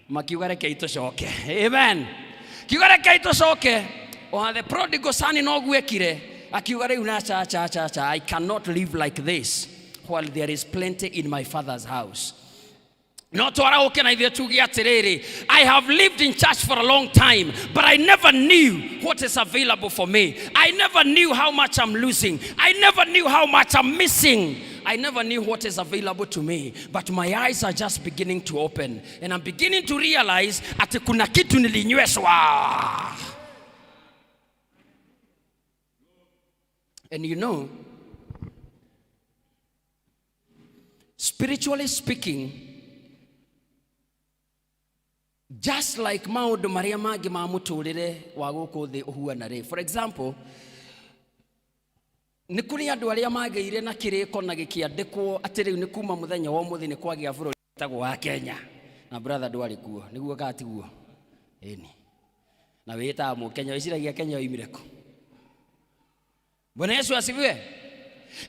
Makiuga reke itucoke. Amen. Kiuga reke itucoke. O the prodigal son no gwekire akiuga rĩu na cha I cannot live like this while there is plenty in my father's house. No twaraũke na ithuĩ tuge atĩrĩrĩ, I have lived in church for a long time, but I never knew what is available for me. I never knew how much I'm losing. I never knew how much I'm missing. I never knew what is available to me, but my eyes are just beginning to open, and I'm beginning to realize ati kuna kitu nilinyweshwa. And you know, spiritually speaking, just like maundu maria mangi ma muturire wa guku thi uhuana ri. For example, ni kuri andu aria magĩire na kiriko na gikiandikwo ati riu ni kuma muthenya wa muthi ni kwagia bũrũri tagwo wa Kenya, na brother ndwari kuo niguo katiguo eni na wita mu Kenya wiciragia Kenya oimire ku. Bwana Yesu asifiwe.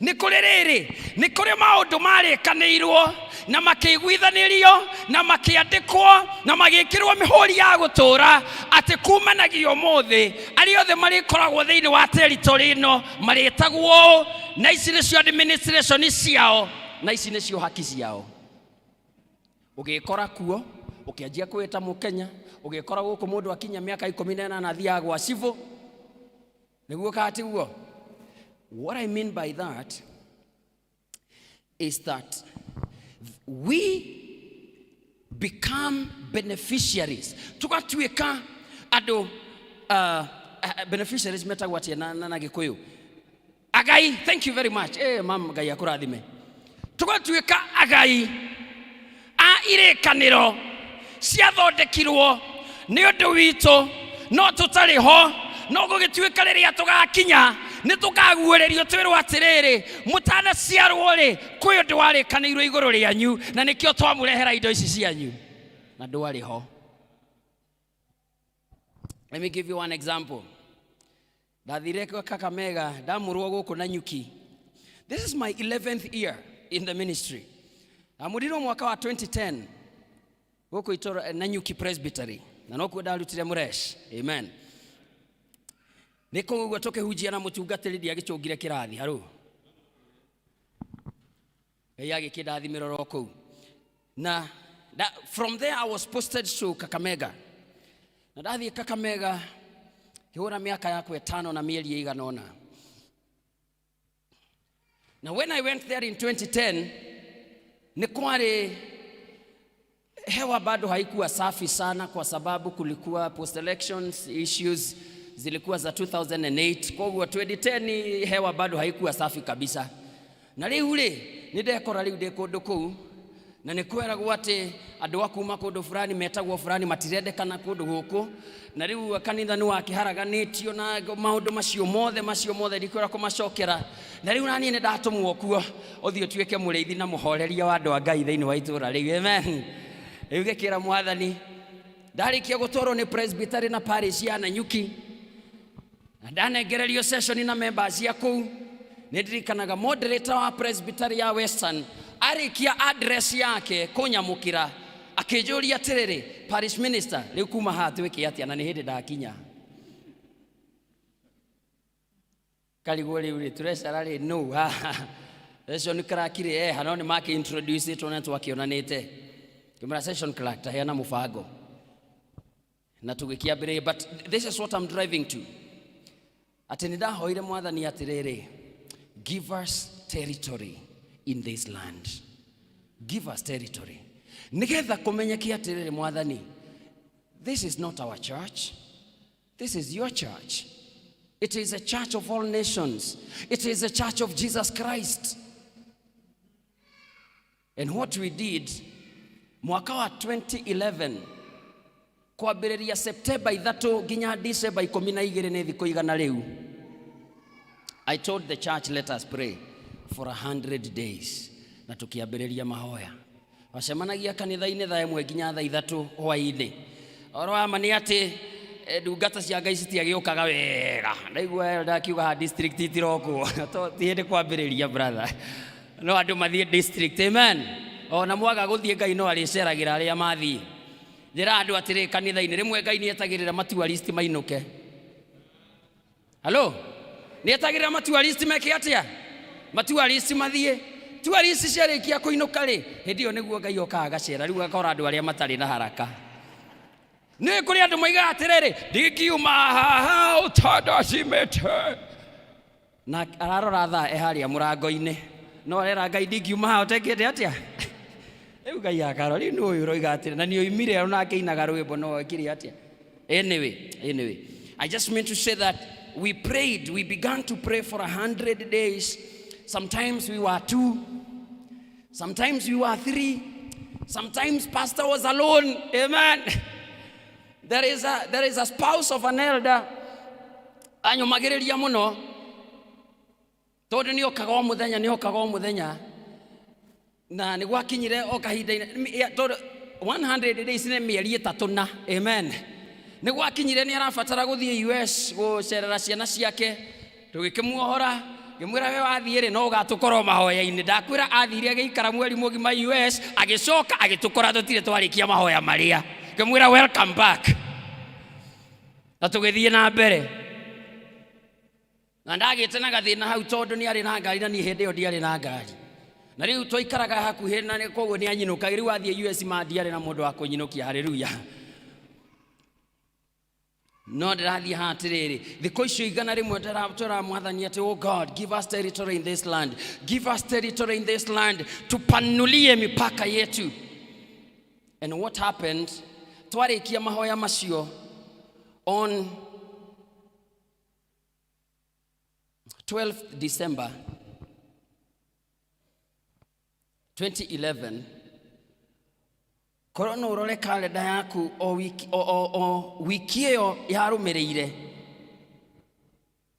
Ni kuri riri, ni kuri maundu marĩkanĩirwo na makĩiguithanĩrio na makĩandĩkwo na magĩkĩrwo mĩhũri ya gũtũra atĩ kumanagio mũthĩ arĩa othe marĩkoragwo thĩinĩ wa territory ĩno marĩtagwo, na ici nĩcio administration ciao, na ici nĩcio haki ciao. Ũgĩkora kuo ũkĩanjia kwĩta Mũkenya, ũgĩkora gũkũ mũndũ akinya mĩaka 18 athiaga gwa civil nĩguo katiguo. What I mean by that is that we become beneficiaries. Tukatuika ado beneficiaries metagwo atia na Gikuyu. Agai, thank you very much. Mam Ngai akurathime. Tukatuika agai a irekaniro ciathondekirwo nĩ ũndũ witũ, no tũtarĩ ho, no gũgĩtuĩka rĩrĩa tũgakinya nĩ tũkaguũrĩrio twĩrwo atĩrĩrĩ mũtanaciarwo rĩ kwĩ ũndũ warĩkanĩirwo igũrũ rĩanyu, na nĩkĩo twamũrehera indo ici cianyu na ndwarĩ ho. Let me give you one example. Ndathire Kakamega ndamũrwo gũkũ na nyuki. This is my 11th year in the ministry. Amũrirwo mwaka wa 2010 gũkũ itoro na nyuki presbytery, na nokuo ndarutire mũresh. Amen. Niko gwa toke hujia na mutungatĩri ndiagĩcũngire kĩrathi haro yage kĩdathi miroro kũu. Na from there I was posted to Kakamega. Na ndathi Kakamega kĩhũra mĩaka yakwa 5 na mĩeri 8. Now when I went there in 2010, ni kwari hewa bado haikuwa safi sana kwa sababu kulikuwa post elections issues zilikuwa za 2008. Kwa hivyo 2010 hewa bado haikuwa safi kabisa. Na rĩu rĩ nĩ ndekora rĩu ndĩ kũndũ kũu na nĩ kweragwo atĩ andũ a kuma kũndũ fulani metagwo fulani matirendekana kũndũ gũkũ, na rĩu kanitha nĩ wakĩharaganĩtio na maũndũ macio mothe ndikwĩra kũmacokera, na rĩu naniĩ nĩ ndatũmwo kuo ũthiĩ ũtuĩke mũrĩithi na mũhoreria wa andũ a Ngai thĩinĩ wa itũũra rĩu. Amen. Rĩu gĩkĩra Mwathani ndarĩkia gũtwarwo nĩ presbytery na parish ya Nanyuki, na ndanengererio session na members ya kũu, nĩ ndirikanaga moderator wa presbytery ya Western arĩkia address yake kũnyamũkĩra akĩnjũria atĩrĩrĩ, parish minister, rĩu kuma haha twĩke atĩa na nĩ hĩndĩ ndakinya. Karigwo rĩu rĩ tũrecera rĩ no session clerk rĩ no nĩ makĩ introduce it na twakĩonanĩte kĩmera session clerk taheana mũbango na tũgĩkĩambĩrĩria. But this is what I'm driving to, atĩ nĩ ndahoire Mwathani atĩrĩrĩ, give us territory in this land. Give us territory. Nigetha kũmenyeke atĩrĩrĩ Mwathani, this is not our church. This is your church. It is a church of all nations. It is a church of Jesus Christ. And what we did, mwaka wa 2011, kwambĩrĩria September 3 nginya December 12 nĩ thikũ igana rĩu, I told the church, let us pray for 100 days. Na tukiambĩrĩria mahoya. Wacemanagia kanitha-inĩ thaa 1 nginya thaa 3 hwaĩ-inĩ. Oro ama nĩ atĩ ndungata cia Ngai citiagĩũkaga wega. Ndaigua ndakiuga ha district itirokwo. Ti hĩndĩ kwambĩrĩria brother. No andũ mathiĩ district. Amen. Ona mwaga gũthiĩ Ngai no arĩceragĩra arĩa mathiĩ. Njĩra andũ atĩrĩ kanitha-inĩ rĩmwe Ngai nĩ etagĩrĩra matuaristi mainũke. Hello? Nĩ etagĩrĩra matuaristi meke atĩa? Matuaristi mathiĩ. Tuaristi ciarĩkia kũinũka rĩ, hĩndĩ ĩyo nĩguo Ngai okaga agacera, rĩu akora andũ arĩa matarĩ na haraka. Nĩ kũrĩ andũ moigaga atĩrĩrĩ, ndingiuma haha ũtandacimĩte, na ararora thaa harĩa mũrango-inĩ, no arera Ngai ndingiuma haha ũtekĩte atĩa? Rĩu Ngai akarora, rĩu nĩ ũyũ ũroiga atĩrĩ, na nĩ oimire nake ainaga rwĩmbo no ekire atĩa? Anyway, I just meant to say that we prayed, we began to pray for 100 days. Sometimes we were 2, sometimes we were 3, sometimes pastor was alone. Amen. There is a spouse of an elder anyomagĩrĩria mũno, tondũ nĩ okaga o mũthenya na nĩ gwakinyire o kahinda-inĩ, tondũ 100 days nĩ mĩeri 3 na. Amen. Nĩ gwakinyire nĩ arabatara gũthiĩ US gũcerera ciana ciake, tũgĩkĩmuohora ngĩmwĩra we wathiĩ rĩ no ũgatũkora mahoya-inĩ. Ndakwĩra athire agĩikara mweri mũgima US, agĩcoka agĩtũkora tũtirĩ twarĩkia mahoya marĩa. Ngĩmwĩra welcome back, na tũgĩthiĩ na mbere. Na ndagĩte na gathĩna hau tondũ nĩ arĩ na ngari na niĩ hĩndĩ ĩyo ndiarĩ na ngari, na rĩu twaikaraga hakuhĩ na koguo nĩ anyinũkaga. Rĩu athiĩ US ndiarĩ na mũndũ wa kũnyinũkia. Haleluya. No ndĩrathiĩ haha atĩrĩrĩ, thikũ icio igana rĩmwe ndĩratwĩra Mwathani atĩ, oh God, give us territory in this land, give us territory in this land, tupanulie mipaka yetu. And what happened, twarĩkia mahoya macio on 12th December 2011. Korwo no ũrore kalenda yaku o wiki ĩyo yarũmĩrĩire,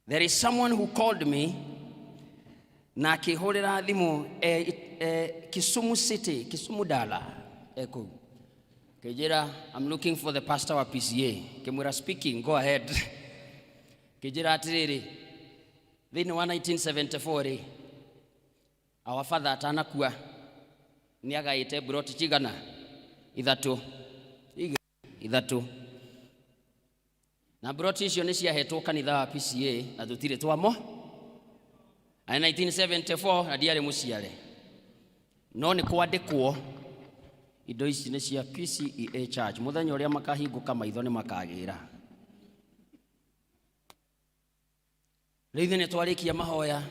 there is someone who called me na akĩhũrĩra thimũ Kisumu City, Kisumu Dala kũu, kĩnjĩra I'm looking for the pastor wa PCA. Kĩmwĩra speaking, go ahead. Kĩnjĩra atĩrĩrĩ, thĩinĩ wa 1974 rĩ, our father atanakua nĩ agaĩte broti cigana? Ithatũ. Na broti icio nĩ ciahetwo kanitha wa PCA na tũtirĩ twamo. 1974 na ndiarĩ mũciare, no nĩ kwandĩkwo indo ici nĩ cia PCEA Church. Mũthenya ũrĩa makahingũka maitho nĩ makagĩra. Rĩu nĩ twarĩkia mahoya,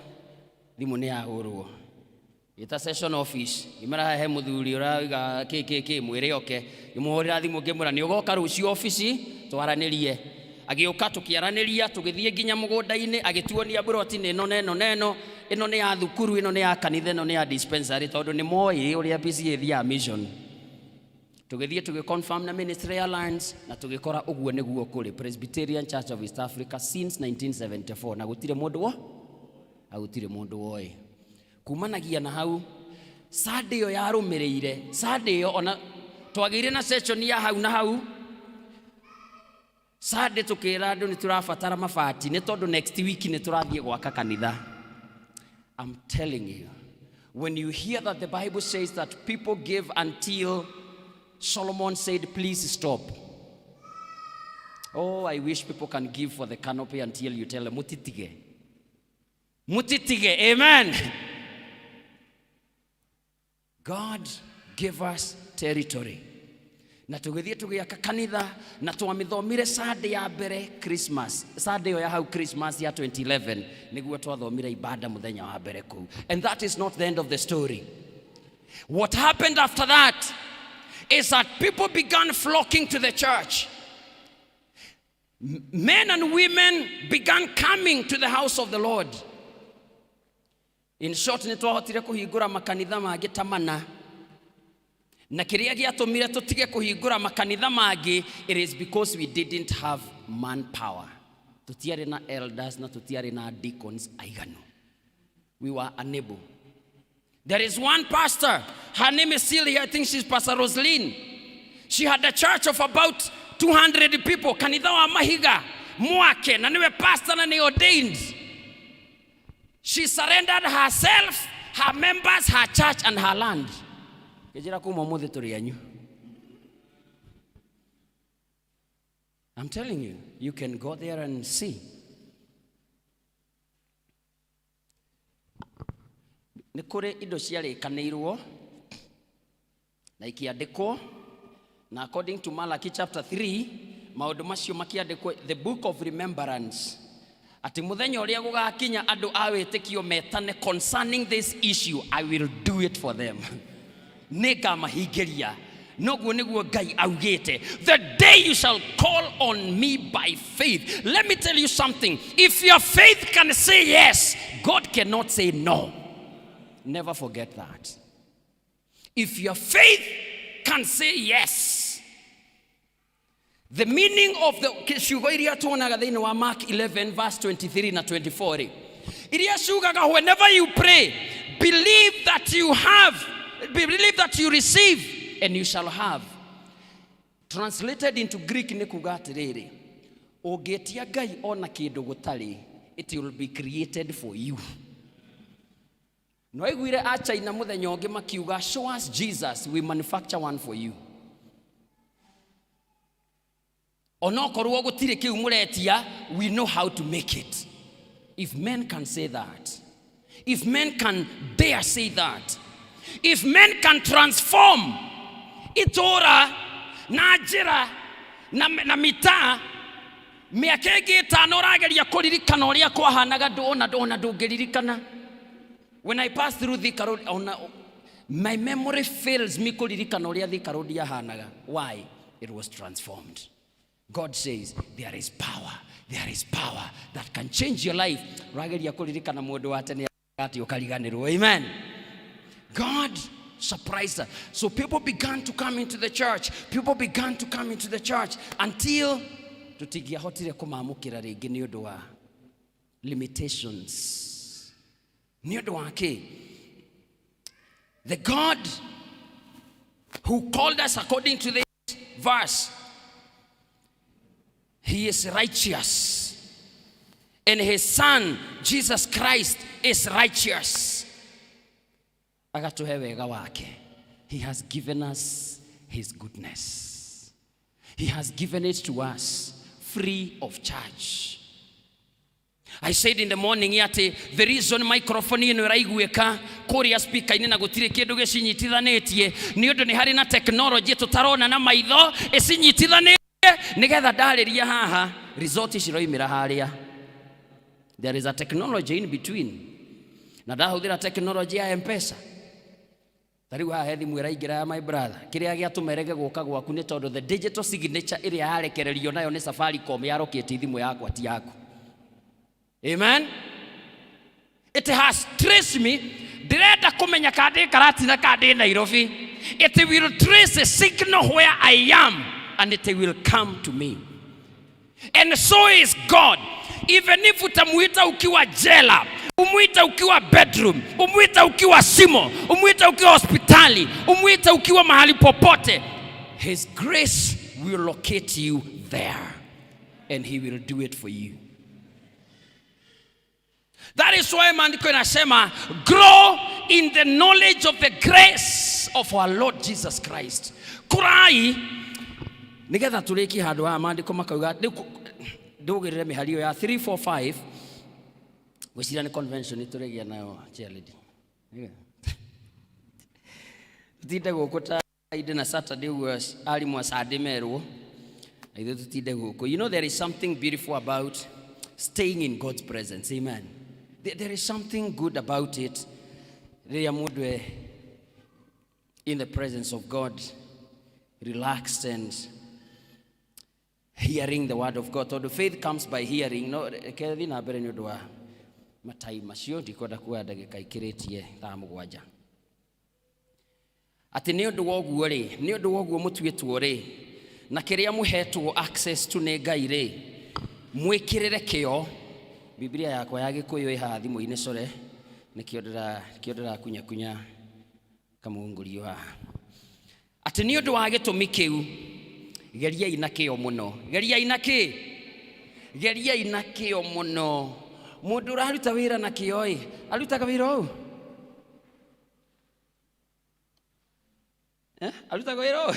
thimũ nĩ yahũrwo. Ita session office, imara he mũthuri ũrauga kĩkĩ mwĩre oke. Ngĩmũhũrĩra thimũ ngĩmwĩra nĩ ũgoka rũciũ office twaranĩrie. Agĩũka tũkĩaranĩria, tũgĩthiĩ nginya mũgũnda-inĩ, agĩtuonia broti neno. ino ni ya thukuru, ino ni ya kanitha, ino ni ya dispensary, tondu ni moi uria busy thia mission. Tugithie tugiconfirm na Ministry Alliance na tugikora uguo niguo kuri Presbyterian Church of East Africa since 1974 na gutire mundu woi. Kumanagia na hau Sunday yo yarumireire, Sunday yo ona twagire na session ya hau na hau. Sunday tukira andu ni turabatara mabati ni tondu next week ni turathie gwaka kanitha. I'm telling you, when you hear that the Bible says that people give until Solomon said, please stop. Oh, I wish people can give for the canopy until you tell them, mutitige. Mutitige, amen. God gave us territory. Na tugithie tugiaka kanitha na twamithomire Sunday ya mbere Christmas. Sunday ya hau Christmas ya 2011 niguo twathomire ibada muthenya wa mbere kuu. And that is not the end of the story. What happened after that is that people began flocking to the church. Men and women began coming to the house of the Lord. In short, ni twahotire kuhingura makanitha mangi tamana. Na kiria giatumire tutige kuhingura makanitha mangi, it is because we didn't have manpower. Tutiare na elders na tutiare na deacons aiganu. We were unable. There is one pastor, her name is still here, I think she's Pastor Rosaline. She had a church of about 200 people. Kanitha wa mahiga, mwake, na niwe pastor na ni ordained. She surrendered herself, her members, her church and her land. Kejira kuma muthi turi anyu. I'm telling you, you can go there and see. Ni kure indo ciarĩkanĩirwo na ikiandĩkwo na according to Malachi chapter 3 maũndũ macio makiandĩkwo the book of remembrance ati muthenya ũrĩa gũgakinya andũ a wĩtĩkio metane concerning this issue, I will do it for them. Nĩngamahingĩria. Noguo nĩguo Ngai augĩte, the day you shall call on me by faith. Let me tell you something, if your faith can say yes, God cannot say no. Never forget that. If your faith can say yes, the meaning of the kiugo iria tuonaga thĩinĩ wa Mark 11 verse 23 na 24 iria ciugaga whenever you pray, believe that you receive and you shall have. Translated into Greek nĩ kuga atĩrĩrĩ, ũngĩtia Ngai ona kĩndũ gũtarĩ, it will be created for you. No iguire acha ina muthenya ũngĩ makiuga, show us Jesus, we manufacture one for you. Onokorwo gũtirĩ kĩu mũretia, we know how to make it. If men can say that, if men can dare say that, if men can transform itũra na njĩra na mitaa, mĩaka ĩngĩ ĩtano ũrageria kũririkana ũrĩa kwahanaga ndona ndũngĩririkana. When I pass through Thika Road, my memory fails me kuririkana ũrĩa Thika Road yahanaga. Why? It was transformed. God says there is power that can change your life. Rageria kuririkana mũndũ wa tene ati ũkariganĩrwo. Amen. God surprised us. So people began to come into the church. Until tutigiahotire kumamukira rĩngĩ nĩ ũndũ wa limitations. The God who called us according to this verse, He is righteous, and His Son Jesus Christ is righteous. He has given us His goodness. He has given it to us free of charge. I said in the morning yate, the reason microphone ino iraiguĩka kuria speaker ine na gutire kindu gicinyitithanĩtie ni undu ni hari na technology tutarona na maitho icinyitithanĩtie nigetha ndarĩria haha result ciroimĩra haria. There is a technology in between. Na ndahũthĩra technology ya M-Pesa. Tariu haha he thimũ ĩraingĩra ya my brother. Kĩrĩa gĩatũmerege gũka gwaku nĩ tondũ the digital signature ĩrĩa yarekererio nayo nĩ Safaricom yarokĩtie thimũ yakwa ti yaku. Amen. It has traced me. Direnda kumenya kadi karati na kadi Nairobi. It will trace a signal where I am, and it will come to me. And so is God. Even if utamuita ukiwa jela, umuita ukiwa bedroom, umuita ukiwa simo, umuita ukiwa hospitali, umuita ukiwa mahali popote, His grace will locate you there, and He will do it for you. That is why maandiko inasema grow in the knowledge of the grace of our Lord Jesus Christ. Kurai nigetha turiki handu ha maandiko makauga ndugirire mihario ya 345 gwicira ni convention turegia nayo charity. Tutinde guku ta ide na Saturday was ali mwa Sunday merwo. Either tutinde guku. You know, there is something beautiful about staying in God's presence. Amen. There is something good about it. In the presence of God, relaxed and hearing the word of God. So the faith comes by hearing. No, kethi na bere nyu dwa matai macio ndikoda kuwa ndagika ikiretie tha mugwanja. Ati ni undu woguo ri, ni undu woguo mutuitwo ri, na kiria muhetwo access to ne Ngai ri, mwikirire kio. Biblia yakwa ya Gikuyu iha thimu-ini core nikio ndira kunya kamungurio ha. Ati ni undu wa gitumi kiu geriai na kio muno, geriai na kio muno. Mundu uraruta wira na kio i arutaga wira u arutaga wira u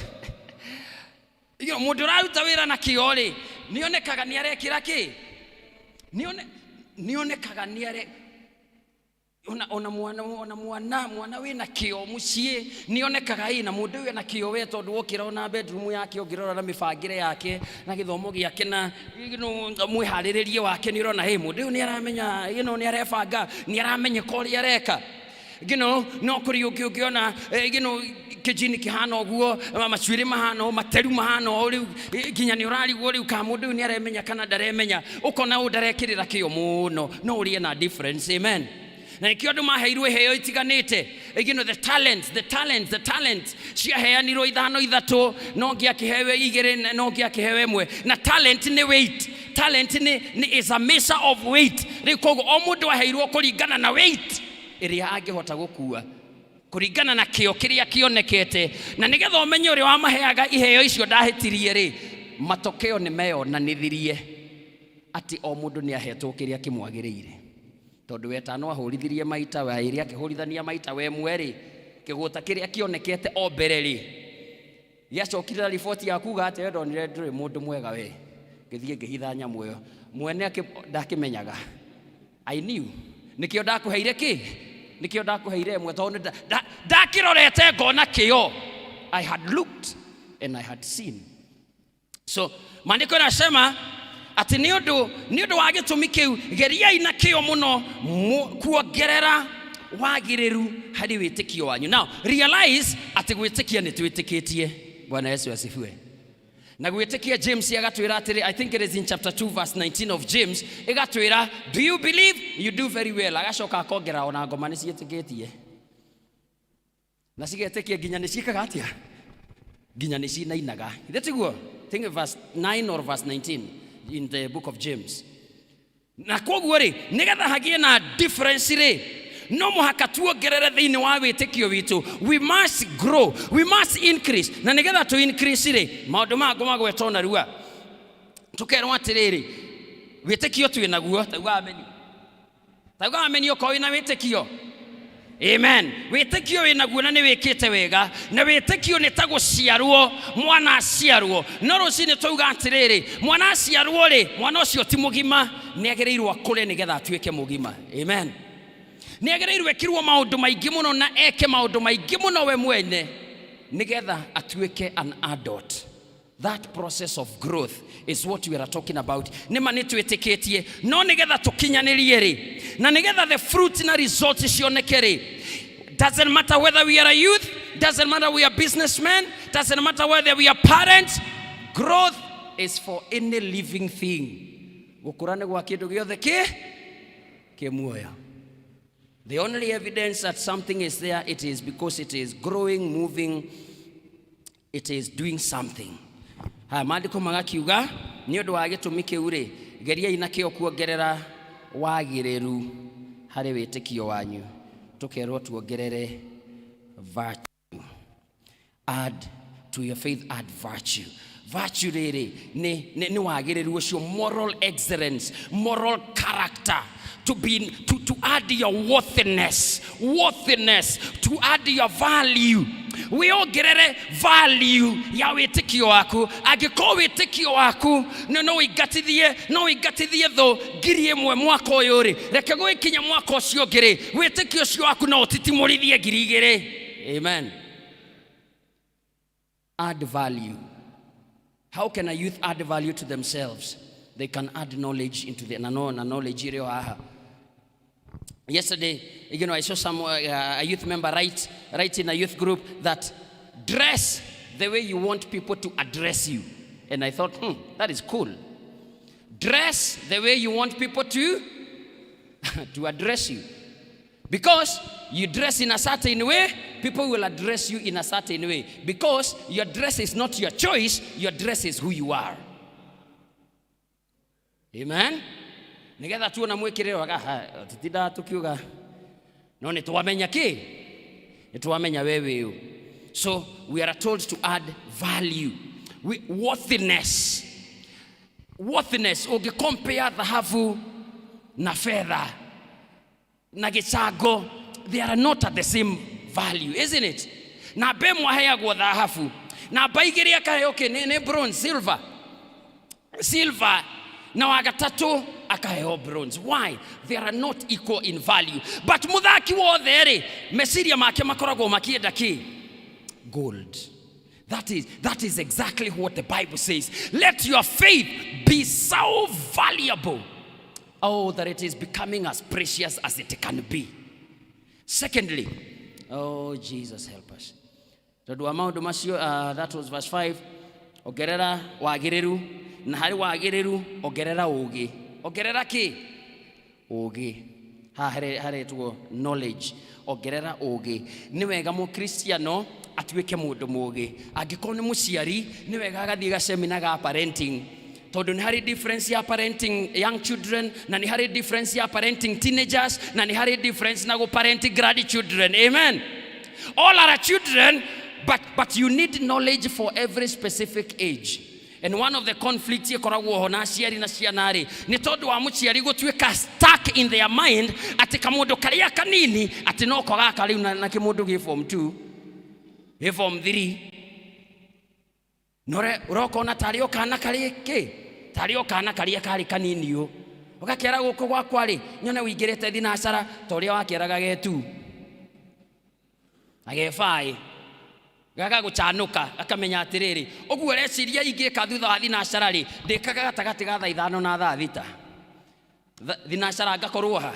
iyo mundu uraruta wira na kio ri nionekaga ni arekira ki nionekaga ni are ona mwana wina kio mucie nionekaga ina mundu wina kio we tondu wokira ona bedroom yake ongirora na mifangire yake na githomo giake na mwihariririe wake ni rona he mundu ni aramenya ni arebanga ni aramenya kori areka no kuri ukiona kijini kihana oguo machuire mahana materu mahana uri ginya ni urari uri ukamundu ni aremenya kana daremenya ukona udarekirira kio muno no uri na difference. Amen. Na ikio ndu maheirwe heyo itiganite the talents cia heanirwo ithano ithatu no ngiakihewe igire no ngiakihewe mwe na talent ni weight. Talent ni is a measure of weight. Rikogo o mundu aheirwo kuringana na weight iria angihota gukua kuringana na kio kiria kionekete. Na nigetha umenye uri wa maheaga iheo icio ndahitirie ri matokeo ni meyo na nithirie ati o mundu ni ahetwo kiria kimwagiriire. Tondu wetano ahurithirie maita we iria akihurithania maita we mweri kiguta kiria kionekete o mbere ri giacokirira report yaku ga ate ndonire nduri mundu mwega we githie ngihitha nyamu yo mwene ndakimenyaga. I knew nikio ndakuheire ki nikio ndakuheire mwe tondu ndakirorete ngona kio. I had looked and I had seen. So maandiko yanasema ati ni undu wa gitumi kiu geriai na kio muno kuongerera wagiriru hari witikio wanyu. Now realize ati gwitikia ni twitikitie. Bwana Yesu asifiwe. Na gwitikia James agatwira atiri, I think it is in chapter 2 verse 19 of James, igatwira do you believe you do very well. Agacoka akongera ona ngoma ni ciitikitie na cigetikia ginya ni cikaga atia ginya ni cinainaga itiguo. Think verse 9 or verse 19 in the book of James. Na koguo ri nigetha hagie na difference ri no muhaka tuongerere thiini wa witikio witu. We must grow, we must increase. Na nigetha tu increase ri maundu mago magwetona rua tukerwo atiriri witikio twinaguo tauga ameni uko ina witikio. Amen. Witikio winaguo na ni wikite wega na witikio ni taguciarwo mwana aciarwo no rucini tuuga atiriri mwana aciarwo ri mwana ucio ti mugima ni agereirwo akure nigetha atuike mugima. Amen. Ni agereirwo ekirwo maundu maingi muno na eke maundu maingi muno we mwene nigetha atuike an adult. That process of growth is what we are talking about. Nima nitwitikitie no nigetha tukinyanirie ri na nigetha the fruit na results cioneke ri. Doesn't matter whether we are a youth, doesn't matter we are businessmen, doesn't matter whether we are parents. Growth is for any living thing. Gukurane gwa kindu giothe ki muoyo. The only evidence that something is there, it is because it is growing, moving, it is doing something. Maandiko magakiuga ni undu wa gitumi kiu ri geria inakio kuongerera wagiriru hari witikio wanyu. Tukerwo tuongerere virtue. Add to your faith, add virtue. Virtue riri ni wagiriru ucio, moral excellence, moral character. To add your worthiness, to add your value. We all get value ya witikio waku. Agiko witikio waku no igatithie tho ngiri imwe mwaka uyu ri reke gwikinya mwaka ucio ngiri witikio ucio waku no utitimurithie ngiri igiri. Amen. Add value. How can a youth add value to themselves? They can add knowledge into the knowledge area. Yesterday, I saw a youth member write in a youth group that dress the way you want people to address you. And I thought, that is cool. Dress the way you want people to address you. Because you dress in a certain way, people will address you in a certain way. Because your dress is not your choice, your dress is who you are. Amen. Nigetha tuona mwikiriro aga titinda tukiuga no ni twamenya ki ni twamenya wewe. So we are told to add value, worthiness. Ugi compare dhahabu na fedha na gicango, they are not at the same value, isn't it? Na be mwaheagwo dhahabu na baigiri akahe okay ni bronze, silver na wagatatu akaheo bronze. Why? They are not equal in value. But muthaki wothe ri mesiria make makoragwo makienda ki gold. That is exactly what the Bible says. Let your faith be so valuable, oh, that it is becoming as precious as it can be. Secondly, oh, Jesus help us. That was verse 5. Ogerera wagiriru na hari wagiriru ogerera ugi. Ogerera ki? Ugi. Hare tuo knowledge. Ogerera ugi. Ni wega mu Kristiano atuike mundu mugi. Angiko ni muciari ni wega agathie ga seminar ga parenting. Tondu ni hari difference ya parenting young children na ni hari difference ya parenting teenagers na ni hari difference na go parenting grandchildren. Amen. All are children, but you need knowledge for every specific age. And one of the conflicts yekoragwo ho na aciari na ciana ri ni tondu wa muciari gutuika stuck in their mind ati kamundu karia kanini ati no ko gaka riu na kimundu gi form 2 gi form 3 nore urokona tari okana kari ki tari okana karia kari kanini yo ugakera guku gwakwa ri nyone wingirite thinacara toria wakeraga getu agefai gaga guchanuka akamenya atiriri oguo reciria ingika thutha wa thinacara ri ndikaga gatagati ga thaa 5 na thaa 6 thinacara ngakorwo ha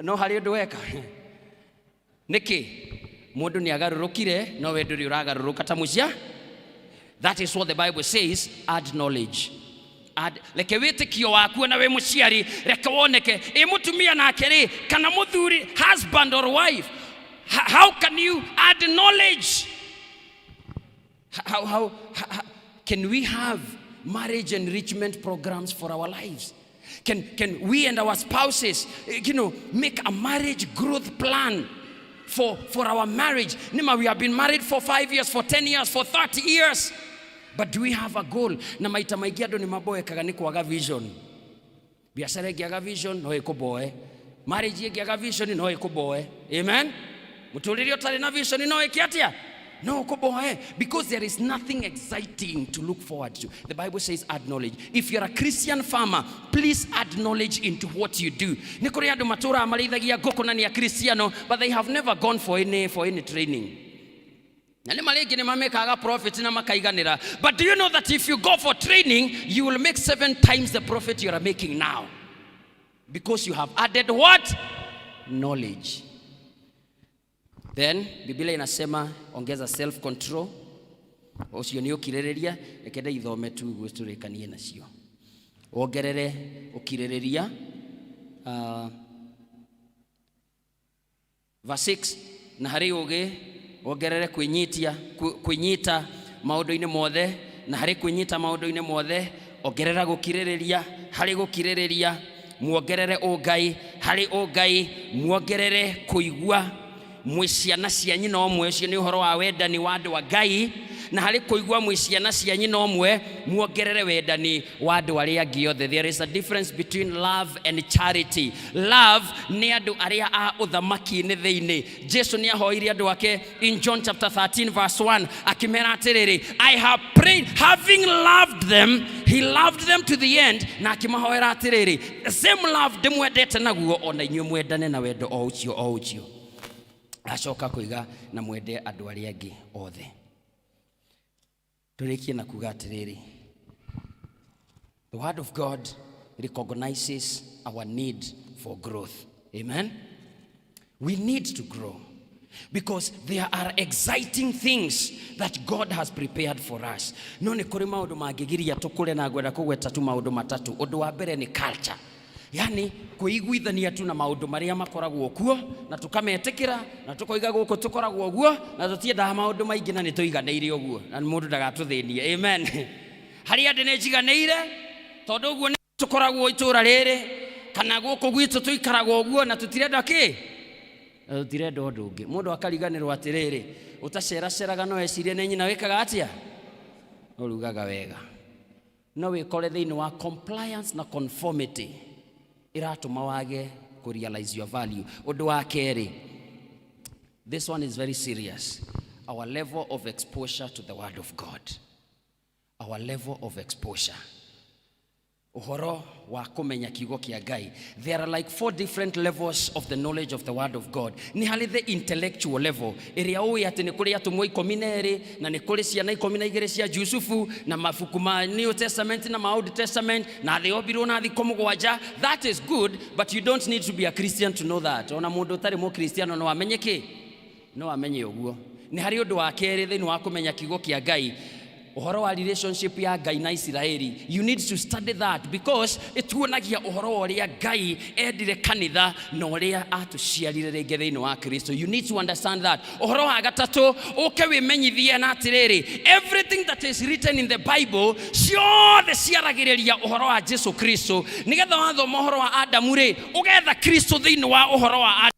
no hari undu weka niki mundu ni agarurukire no we nduri uragaruruka ta mucia. That is what the Bible says. Add knowledge. Leke witikio waku na we muciari reke woneke mutumia nake ri kana muthuri husband or wife. How can you add knowledge? How can we have marriage enrichment programs for our lives? Can we and our spouses, make a marriage growth plan for our marriage? Nima, we have been married for 5 years, for 10 years, for 30 years. But do we have a goal? Na maita maingi andu ni maboekaga ni kwaga vision. Biashara ikiaga vision no ikuboe. Marriage ikiaga vision no ikuboe. Amen. Muturiri otari na vision no ikiatia. No kuboe, because there is nothing exciting to look forward to. The Bible says add knowledge. If you're a Christian farmer, please add knowledge into what you do. Nikuri andu matura amarithagia ngoko na ni a Cristiano, but they have never gone for any training. But do you know that if you go for training, you will make 7 times the profit you are making now? Because you have added what? Knowledge. Then, Biblia inasema ongeza self control. Osio ni ukirereria, ekenda ithome tu gwesturekanie nacio. Ongerere ukirereria, verse 6, na harĩ ũgĩ wongerere kwĩnyita maũndũ-inĩ mothe, na harĩ kwĩnyita maũndũ-inĩ mothe ongerera gũkirĩrĩria, harĩ gũkirĩrĩria muongerere ũngai, harĩ ũngai muongerere kũigua, mwĩ ciana cia nyina ũmwe. Ũcio nĩ ũhoro wa wendani wa andũ a Ngai. Na harĩ kũigua mwĩ ciana cia nyina ũmwe muongerere wendani wa andũ arĩa angĩ othe. There is a difference between love and charity. Love nĩ andũ arĩa a ũthamaki-inĩ thĩinĩ. Jesu nĩ ahoire andũ ake in John chapter 13 verse 1 akĩmera atĩrĩrĩ, I have prayed, having loved them, he loved them to the end. Na akĩmahoera atĩrĩrĩ, the same love ndĩmwendete naguo, ona inyuĩ mwendane na wendo o ũcio. Acoka kuiga na mwende andũ arĩa angĩ othe. Tũrĩkie na kuga atĩrĩrĩ, the word of God recognizes our need for growth. Amen. We need to grow because there are exciting things that God has prepared for us. No nĩ kũrĩ maũndũ mangĩgiria tũkũre, na ngwenda kũgweta tu maũndũ matatũ. Ũndũ wa mbere nĩ culture. Yani kuiguithania tu na maũndũ marĩa makoragwo kuo na tukametĩkĩra na tukoiga gũkũ tũkoragwo ũguo na tũtiendaga maũndũ maingĩ na nĩtũiganĩire ũguo na mũndũ ndagatũthĩnie. Amen. Harĩa ndĩ nĩnjiganĩire tondũ ũguo nĩtũkoragwo itũra rĩrĩ, kana gũkũ gwitũ tũikaraga ũguo na tũtirenda kĩ? Tũtirenda ũndũ ũngĩ. Mũndũ akariganĩrwo atĩrĩrĩ, ũtaceraceraga no ecirie nĩ nyina wĩkaga atĩa? Ũrugaga wega. No wĩkore thĩinĩ wa compliance na conformity iratuma wage ku realize your value. Ũndũ wa kerĩ, this one is very serious. Our level of exposure to the word of God. Our level of exposure. Uhoro wa kumenya kiugo kia Ngai. There are like 4 different levels of the knowledge of the word of God. Ni hali the intellectual level. Ĩrĩa ũĩ atĩ nĩ kũrĩ atumwo 12 na nĩ kũrĩ ciana 12 cia Jusufu na mabuku ma New Testament na ma Old Testament na thĩombirwo na thikũ 7. That is good, but you don't need to be a Christian to know that. Ona mũndũ ũtarĩ mũkristiano no amenye kĩ? No amenye ũguo. Nĩ harĩ ũndũ wa kerĩ thĩinĩ wa kũmenya kiugo kia Ngai. Uhoro wa relationship ya Ngai na Israeli. You need to study that because ituonagia uhoro wa ũrĩa Ngai endire kanitha na ũrĩa atuciarire rĩngĩ thĩinĩ wa Kristo. You need to understand that. Uhoro wa gatatũ ũke wĩmenyithie na atĩrĩrĩ, everything that is written in the Bible ciothe ciaragĩrĩria uhoro wa Jesu Kristo. Nĩgetha wathoma uhoro wa Adamu rĩ, ũgetha Kristo thĩinĩ wa uhoro wa Adamu.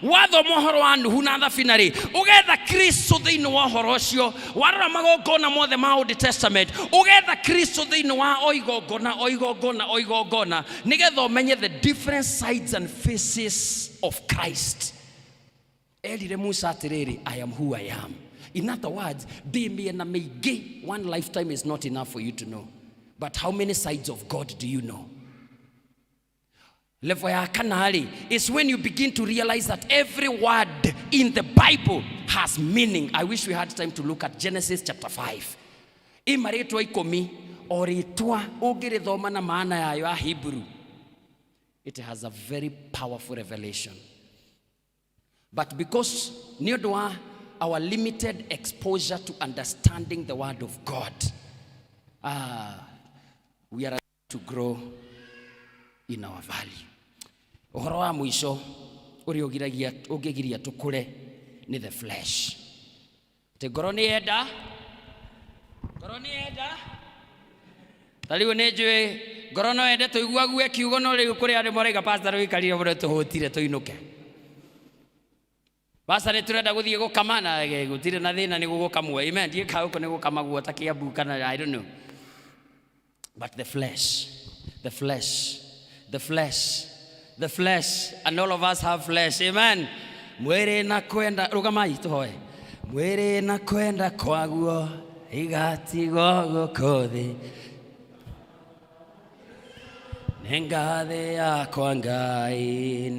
Wathoma uhoro wa Nuhu na thabina rĩ, ũgetha Kristo thĩinĩ wa uhoro ũcio. Warora magongona mothe ma Old Testament, ũgetha Kristo thĩinĩ wa oigongona nĩgetha ũmenye the different sides and faces of Christ. Erire Musa atĩrĩrĩ, I am who I am. In other words, ndĩmĩena mĩingĩ. One lifetime is not enough for you to know. But how many sides of God do you know? Level ya kanali is when you begin to realize that every word in the Bible has meaning. I wish we had time to look at Genesis chapter 5. Imaretwa 10 oritwa ũngĩrĩthoma na maana yayo ya Hebrew. It has a very powerful revelation. But because nĩ ũndũ wa our limited exposure to understanding the word of God, we are to grow in our value. Uhoro wa mwisho ũrĩa ũngĩgiria tũkũre ni the flesh. Te ngoro nĩ yenda tariũ nĩ njũĩ ngoro no yende tũiguague kiugo no rĩu kũrĩ andũ maraiga pastor wĩkarire mũno tũhũtire tũinũke. Pastor nĩtũrenda gũthiĩ gũkama na gũtirĩ na thĩna nĩ gũgũkamwo. Amen. Ndiĩ kaũkũ nĩ gũkamagwo ta Kiambu kana I don't know. But the flesh, and all of us have flesh. Amen. Mwĩrĩ na kwenda rugamai tuhoe. Mwĩrĩ na kwenda kwaguo igatigwo gũkũ thĩ. Nĩ ngathĩ yakwa Ngai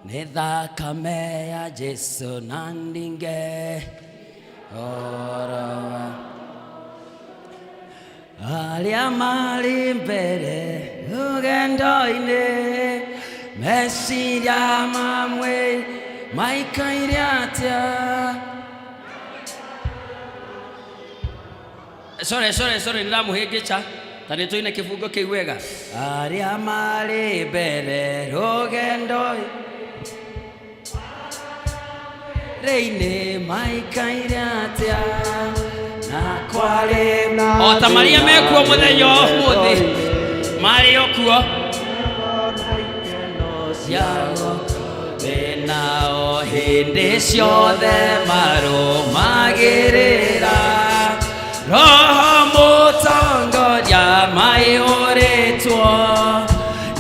nĩ thakame ya Jesu na ndinge oroa arĩa marĩ mbere rũgendo-inĩ meciria mamwe maikaire atĩa. Sorry ndĩramũhĩngĩca ta nĩ tũine kĩbungo kĩu wega. Arĩa marĩ mbere rũgendo reine maikaire atia na kwale na ota maria mekuo muthenya umuthi mari okuo yago benao hindi ciothe marumagirira roho mutongoria maiuritwo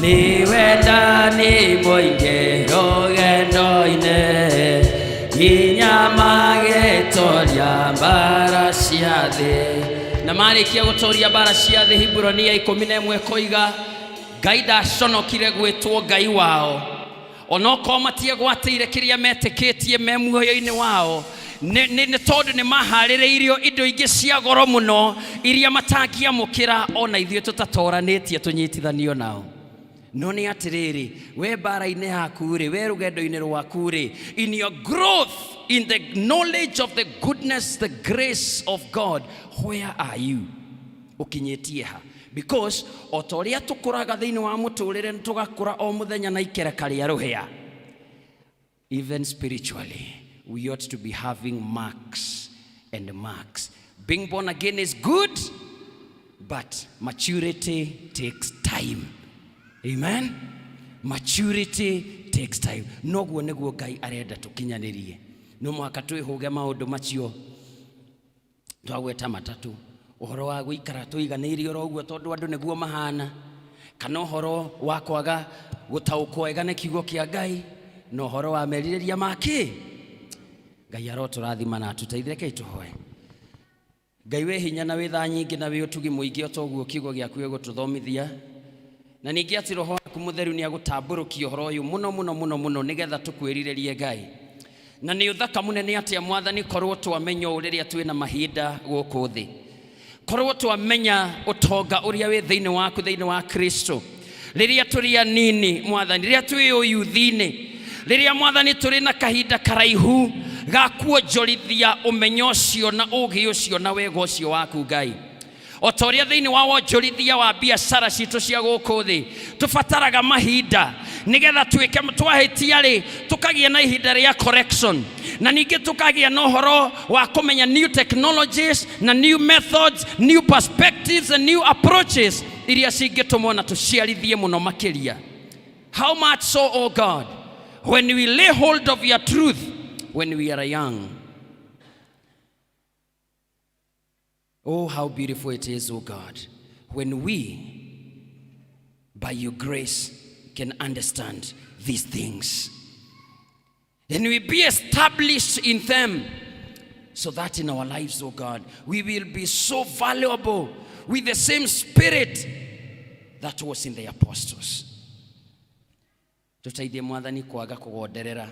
ni wendani muingi rugendo-ine nginya magitoria mbara cia thi. Na marikia gutoria mbara cia thi, Hibrania 11 koiga Ngai ndaconokire gwitwo Ngai wao onoko matie gwatire kiria metikitie me muoyo-ini wao ni tondu ni mahaririirio indo ingi cia goro muno iria matangiamukira ona ithuĩ tutatoranĩtie tunyitithanio nao. No ni atiriri, we bara-ini yaku ri, we rugendo-ini rwaku ri, in your growth in the knowledge of the goodness, the grace of God, where are you? Ukinyetie ha? Because otoria tukuraga thiini wa muturire tugakura o muthenya na ikereka ria ruhia. Even spiritually, we ought to be having marks and marks. Being born again is good, but maturity takes time. Amen. Maturity takes time. Noguo niguo Ngai arenda tukinyanirie. No mwaka twihuge maundu macio twagweta matatu. Uhoro wa guikara tuiganirie roguo tondu andu niguo mahana, kana uhoro wa kwaga gutaukwo wega ni kiugo kia Ngai, no uhoro wa meririria maki. Ngai aroturathima na tuteithire kai tuhoe. Ngai we hinya na we tha nyingi na we utugi muingi otoguo kiugo giaku gigututhomithia. Na ningi ati roho waku mutheru ni agutamburukia uhoro uyu muno nigetha tukwirirerie Ngai. Na ni uthaka munene ati Mwathani korwo twamenya uriria twina mahinda guku thi. Korwo twamenya utonga uria we thiini waku thiini wa Kristo. Riria turi anini Mwathani, riria twi uyuthini, riria Mwathani turi na kahinda karaihu ga kuonjorithia umenyo ucio na ugi ucio na wega ucio waku Ngai. Otoria thiini wa wonjorithia wa biashara citu cia guku thi tufataraga mahinda nigetha twike twahitia ri tukagia na ihinda ria correction, na ningi tukagia na uhoro wa kumenya new technologies na new methods, new perspectives and new approaches iria cingitumwo na tuciarithie muno makiria. How much so, oh God, when we lay hold of your truth when we are young. Oh, how beautiful it is, oh God, when we, by your grace, can understand these things. And we be established in them, so that in our lives, oh God, we will be so valuable with the same spirit that was in the apostles. Tutaithie Mwathani kwaga kugonderera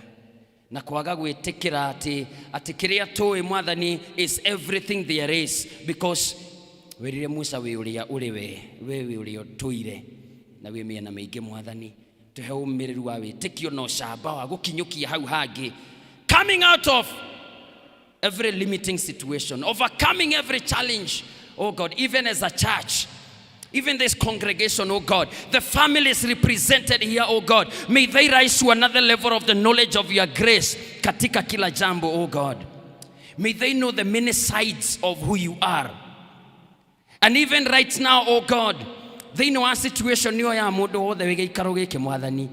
na kwaga gwitikira ati kiria tuwe Mwathani is everything there is, because werire Musa we uria uri we uria tuire na we miena maingi Mwathani tuhe umiriru wa witikio no shamba wa gukinyukia hau hangi, coming out of every limiting situation, overcoming every challenge, oh God, even as a church, even this congregation, oh God, the families represented here, oh God, may they rise to another level of the knowledge of your grace katika kila jambo, oh God. May they know the many sides of who you are. And even right now, oh God, they know our situation niyo ya mundu wothe wigeikaro giki Mwathani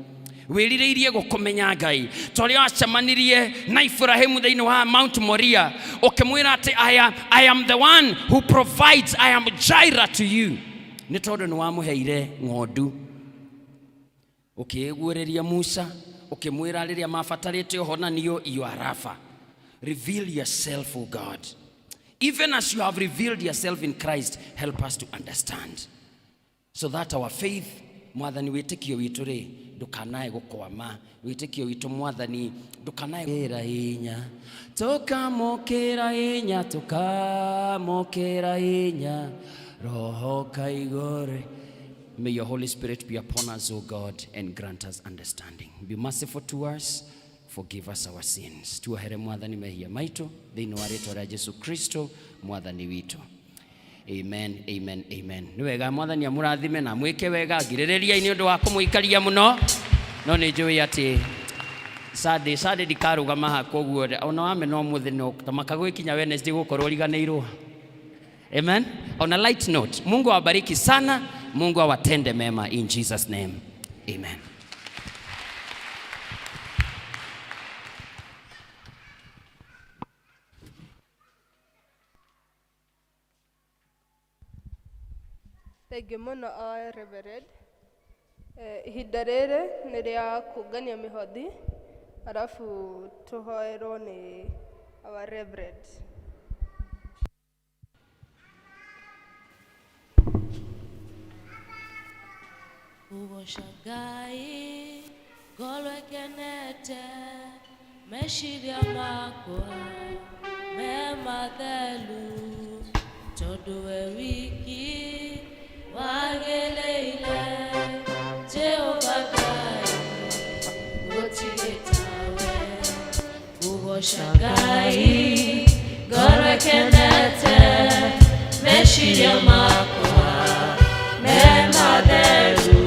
wiririirie gukumenya Ngai toria acamanirie na Ibrahimu thiini wa Mount Moriah ukimwira ati I am the one who provides, I am Jireh to you. Ni tondu ni wamuheire ng'ondu ukiguureria Musa ukimwira riria mafatarite uhonanio iyo arafa. Reveal yourself, oh God, even as you have revealed yourself in Christ. Help us to understand, so that our faith, Mwathani, witikio witu ri ndukanae gukwama, witikio witu Mwathani ndukanae kira inya tukamukira inya roho kaigore. May your Holy Spirit be upon us, O God, and grant us understanding. Be merciful to us, forgive us our sins. Tuohere Mwathani mehia maitu thiini wa ritwa ria Jesu Kristo Mwathani witu. Amen, amen, amen. Ni wega Mwathani amurathime na mwike wega ngiririria ini undu wa kumuikaria muno, no ni njui ati Sunday ndikarugama ha koguo ona wamena ũmũthĩ no tamaka gwĩkinya Wednesday gũkorwo riganĩirwo. Amen. On a light note, Mungu awabariki sana, Mungu awatende mema in Jesus name. Amen. Thank you muno Reverend. Ihinda rĩrĩ nĩ rĩa kũngania mĩhothi, arabu tũhoerwo nĩ our Reverend. Ugoca Ngai ngoro ĩkenete, meciria makwa me matheru, tondũ we wiki wagĩrĩire. Jehova Ngai gũtirĩ tawe. Ugoca Ngai ngoro ĩkenete, meciria makwa me matheru,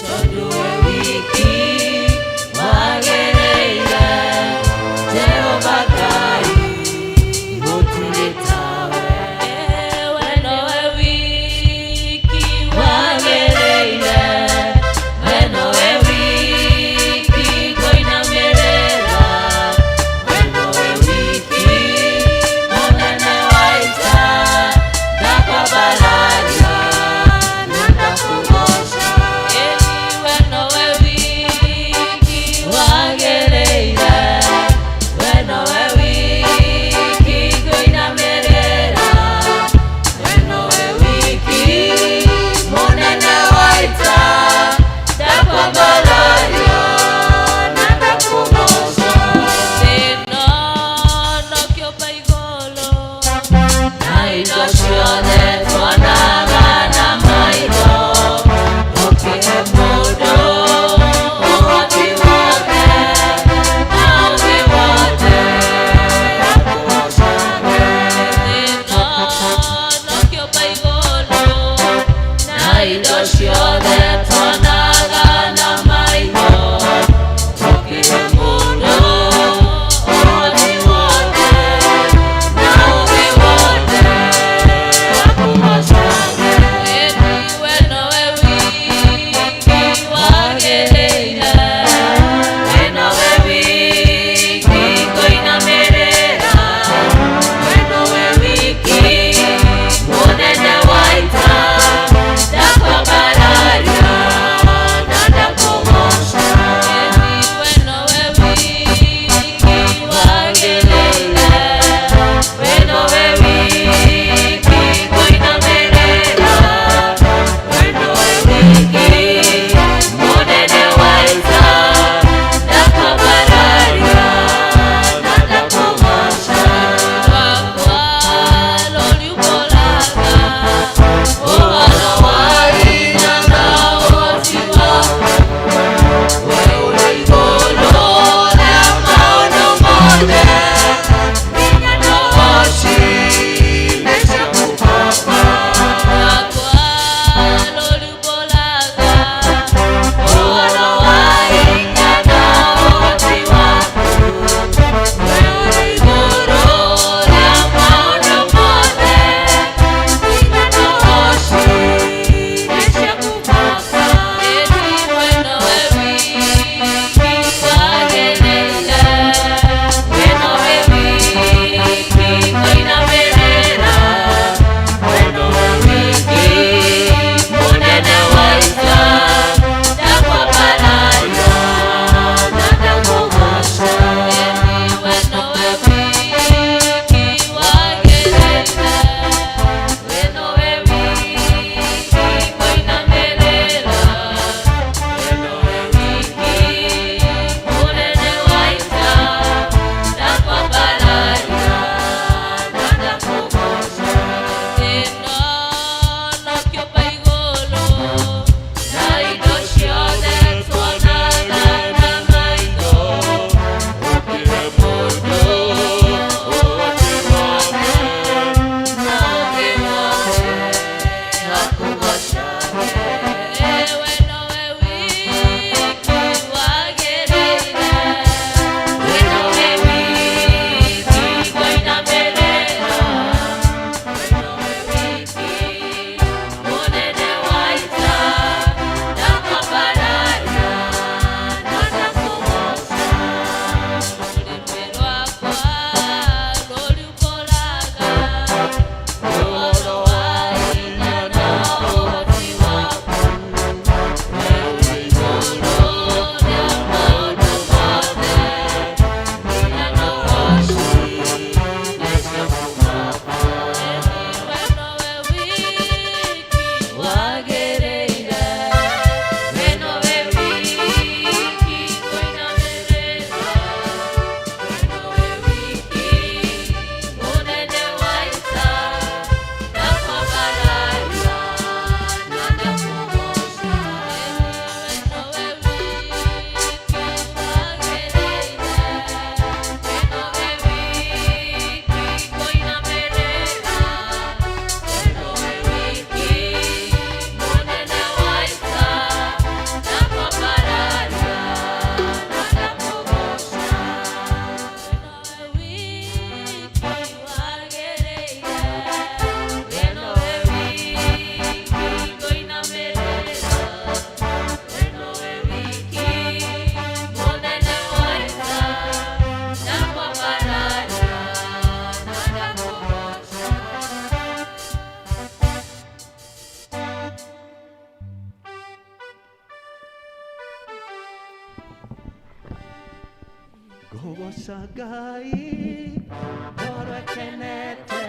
tondũ we wiki wagĩrĩire. Jehova Ngai gũtirĩ tawe. We nowe wiki wagĩrĩire. We nowe wiki ngũinamĩrĩra. We nowe wiki mũnene wa ita, ndakwambara Gogoca Ngai ngoro ekenete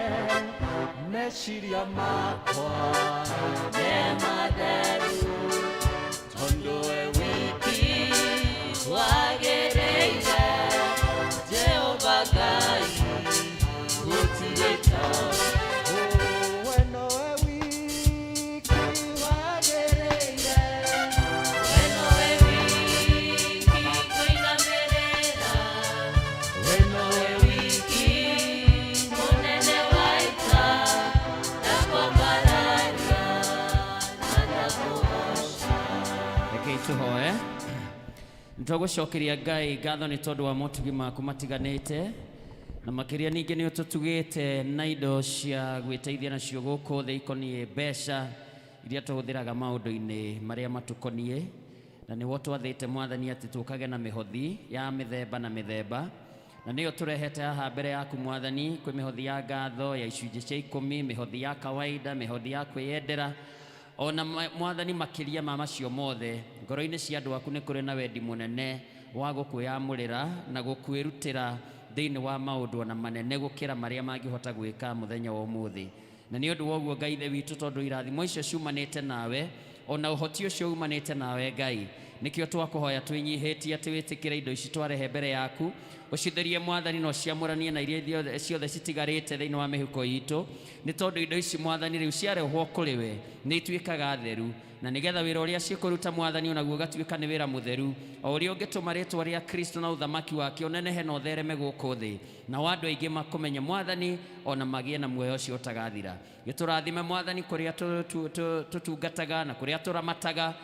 meciria makwa nĩ matheru tondũ we wiki wagĩrĩire Jehova Ngai gũtirĩ tawe we nowe wiki wagĩrĩire we nowe wiki kũinamĩrĩra we nowe wiki mũnene wa ita na kwambararia na ndakũgoca. Rekei tũhoe. Nĩtũgũcokeria Ngai ngatho nĩ tondũ wa motugi maku matiganĩte na makĩria ningĩ nĩ ũtũtugĩte na indo cia gwĩteithia nacio gũkũ thĩ ikoniĩ mbeca iria tũhũthĩraga maũndũ-inĩ marĩa matũkoniĩ na nĩwo twathĩte Mwathani atĩ tũkage na mĩhothi ya mĩthemba na mĩthemba na nĩyo tũrehete haha mbere yaku Mwathani kwĩ mĩhothi ya ngatho ya icunjĩ cia 10 mĩhothi ya kawaida mĩhothi ya kwĩyendera ona Mwathani makĩria ma macio mothe ngoro-inĩ cia andũ aku nĩ kũrĩ na wendi mũnene wa gũkwĩyamũrĩra na gũkwĩrutĩra thĩinĩ wa maũndũ ona manene gũkĩra marĩa mangĩhota gwĩka mũthenya wa ũmũthĩ na nĩ ũndũ wa ũguo Ngai ithe witũ tondũ irathimo icio ciumanĩte nawe ona ũhoti ũcio umanĩte nawe Ngai nĩkĩo twakũhoya twĩnyihĩtie atĩ wĩtĩkĩre indo ici twarehe mbere yaku ũcitherie Mwathani na ũciamũranie na iria ciothe citigarĩte thĩinĩ wa mĩhuko itũ nĩ tondũ indo ici Mwathani rĩu ciarehwo kũrĩ we nĩ ituĩkaga theru na nĩgetha wĩra ũrĩa cikũruta Mwathani onaguo ũgatuĩka nĩ wĩra mũtheru o ũrĩa ũngĩtũma rĩĩtwa rĩa Kristo na ũthamaki wake ũnenehe na ũthereme gũkũ thĩ na andũ aingĩ makũmenya Mwathani ona magĩe na muoyo ũcio ũtagathira gĩtũrathime Mwathani kũrĩa tũtungataga na kũrĩa tũramataga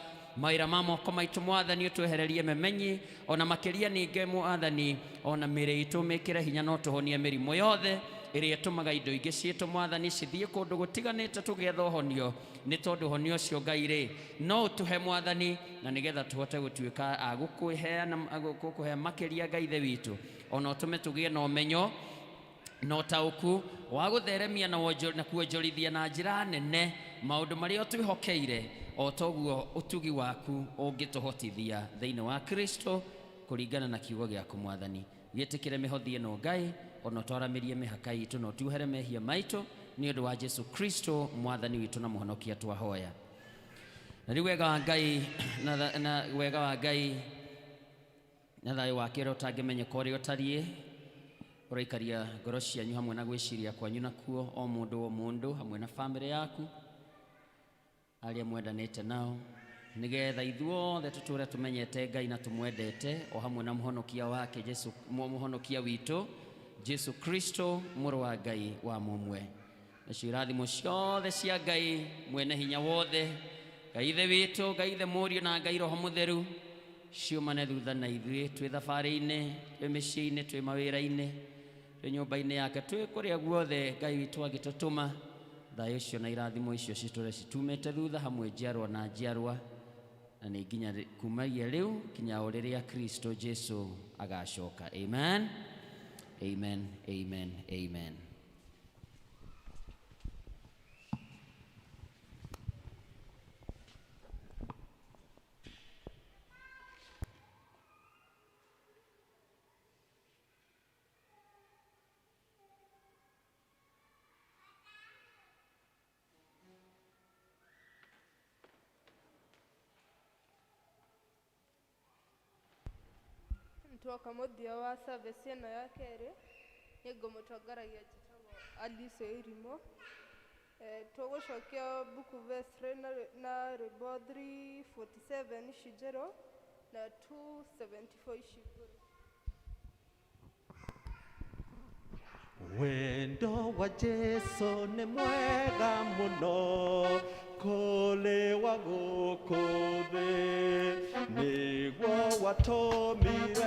mawĩra ma moko maitũ Mwathani ũtwehererie memenyi ona makĩria ningĩ Mwathani ona mĩĩrĩ itũ mĩkĩre hinya no tũhonie mĩrimũ yothe ĩrĩa ĩtũmaga indo ingĩ ciitũ Mwathani cithiĩ kũndũ gũtiganĩte tũgĩetha ũhonio nĩ tondũ ũhonio ũcio Ngai rĩ no ũtũhe Mwathani na nĩgetha tũhote gũtuĩka a gũkũhe makĩria Ngai ithe witũ ona ũtũme tũgĩe na ũmenyo na ũtaũku wa gũtheremia na kuonjorithia na njĩra nene maũndũ marĩa ũtwĩhokeire o toguo ũtugi waku ũngĩtũhotithia thĩinĩ wa Kristo kũringana na kiugo gĩaku Mwathani gĩtĩkĩre mĩhothi ĩno Ngai ona ũtwaramĩrie mĩhaka itũ na ũtuohere mehia maitũ nĩ ũndũ wa Jesu Kristo Mwathani witũ na mũhonokia twahoya na rĩu wega wa Ngai na thayũ wake ũrĩa ũtangĩmenyeka ũrĩa ũtariĩ ũraikaria ngoro cianyu hamwe na gwĩciria kwanyu nakuo o mũndũ hamwe na bamĩrĩ yaku arĩa mwendanĩte nao nĩgetha ithuothe tũtũre tũmenyete Ngai na tũmwendete o hamwe na mũhonokia wake mũhonokia witũ Jesu Kristo mũrũ wa Ngai wa mũmwe nacio irathimo ciothe cia Ngai mwene hinya wothe Ngai ithe witũ Ngai ithe mũriũ na Ngai roho mũtheru ciumane thutha na ithuĩ twĩ thabarĩ-inĩ twĩ mĩciĩ-inĩ twĩ mawĩra-inĩ twĩ nyũmba-inĩ yake twĩ kũrĩa guothe Ngai witũ agĩtũtũma thayũ ũcio na irathimo icio citũre citumĩte thutha hamwe njiarwa na njiarwa na nĩ nginya kumagia rĩu kinya o rĩrĩa Kristo Jesu agacoka amen amen amen amen. Twoka mũthia wa service ĩno ya kerĩ nĩngũmũtongaragia njĩtagwo Alice Irimo tũgũcokia buku verse 3 na rwĩmbo 347 icunjĩro na 274 icigũrũ. Wendo wa Jesu nĩ mwega mũno kũrĩ wa gũkũ thĩ nĩguo watũmire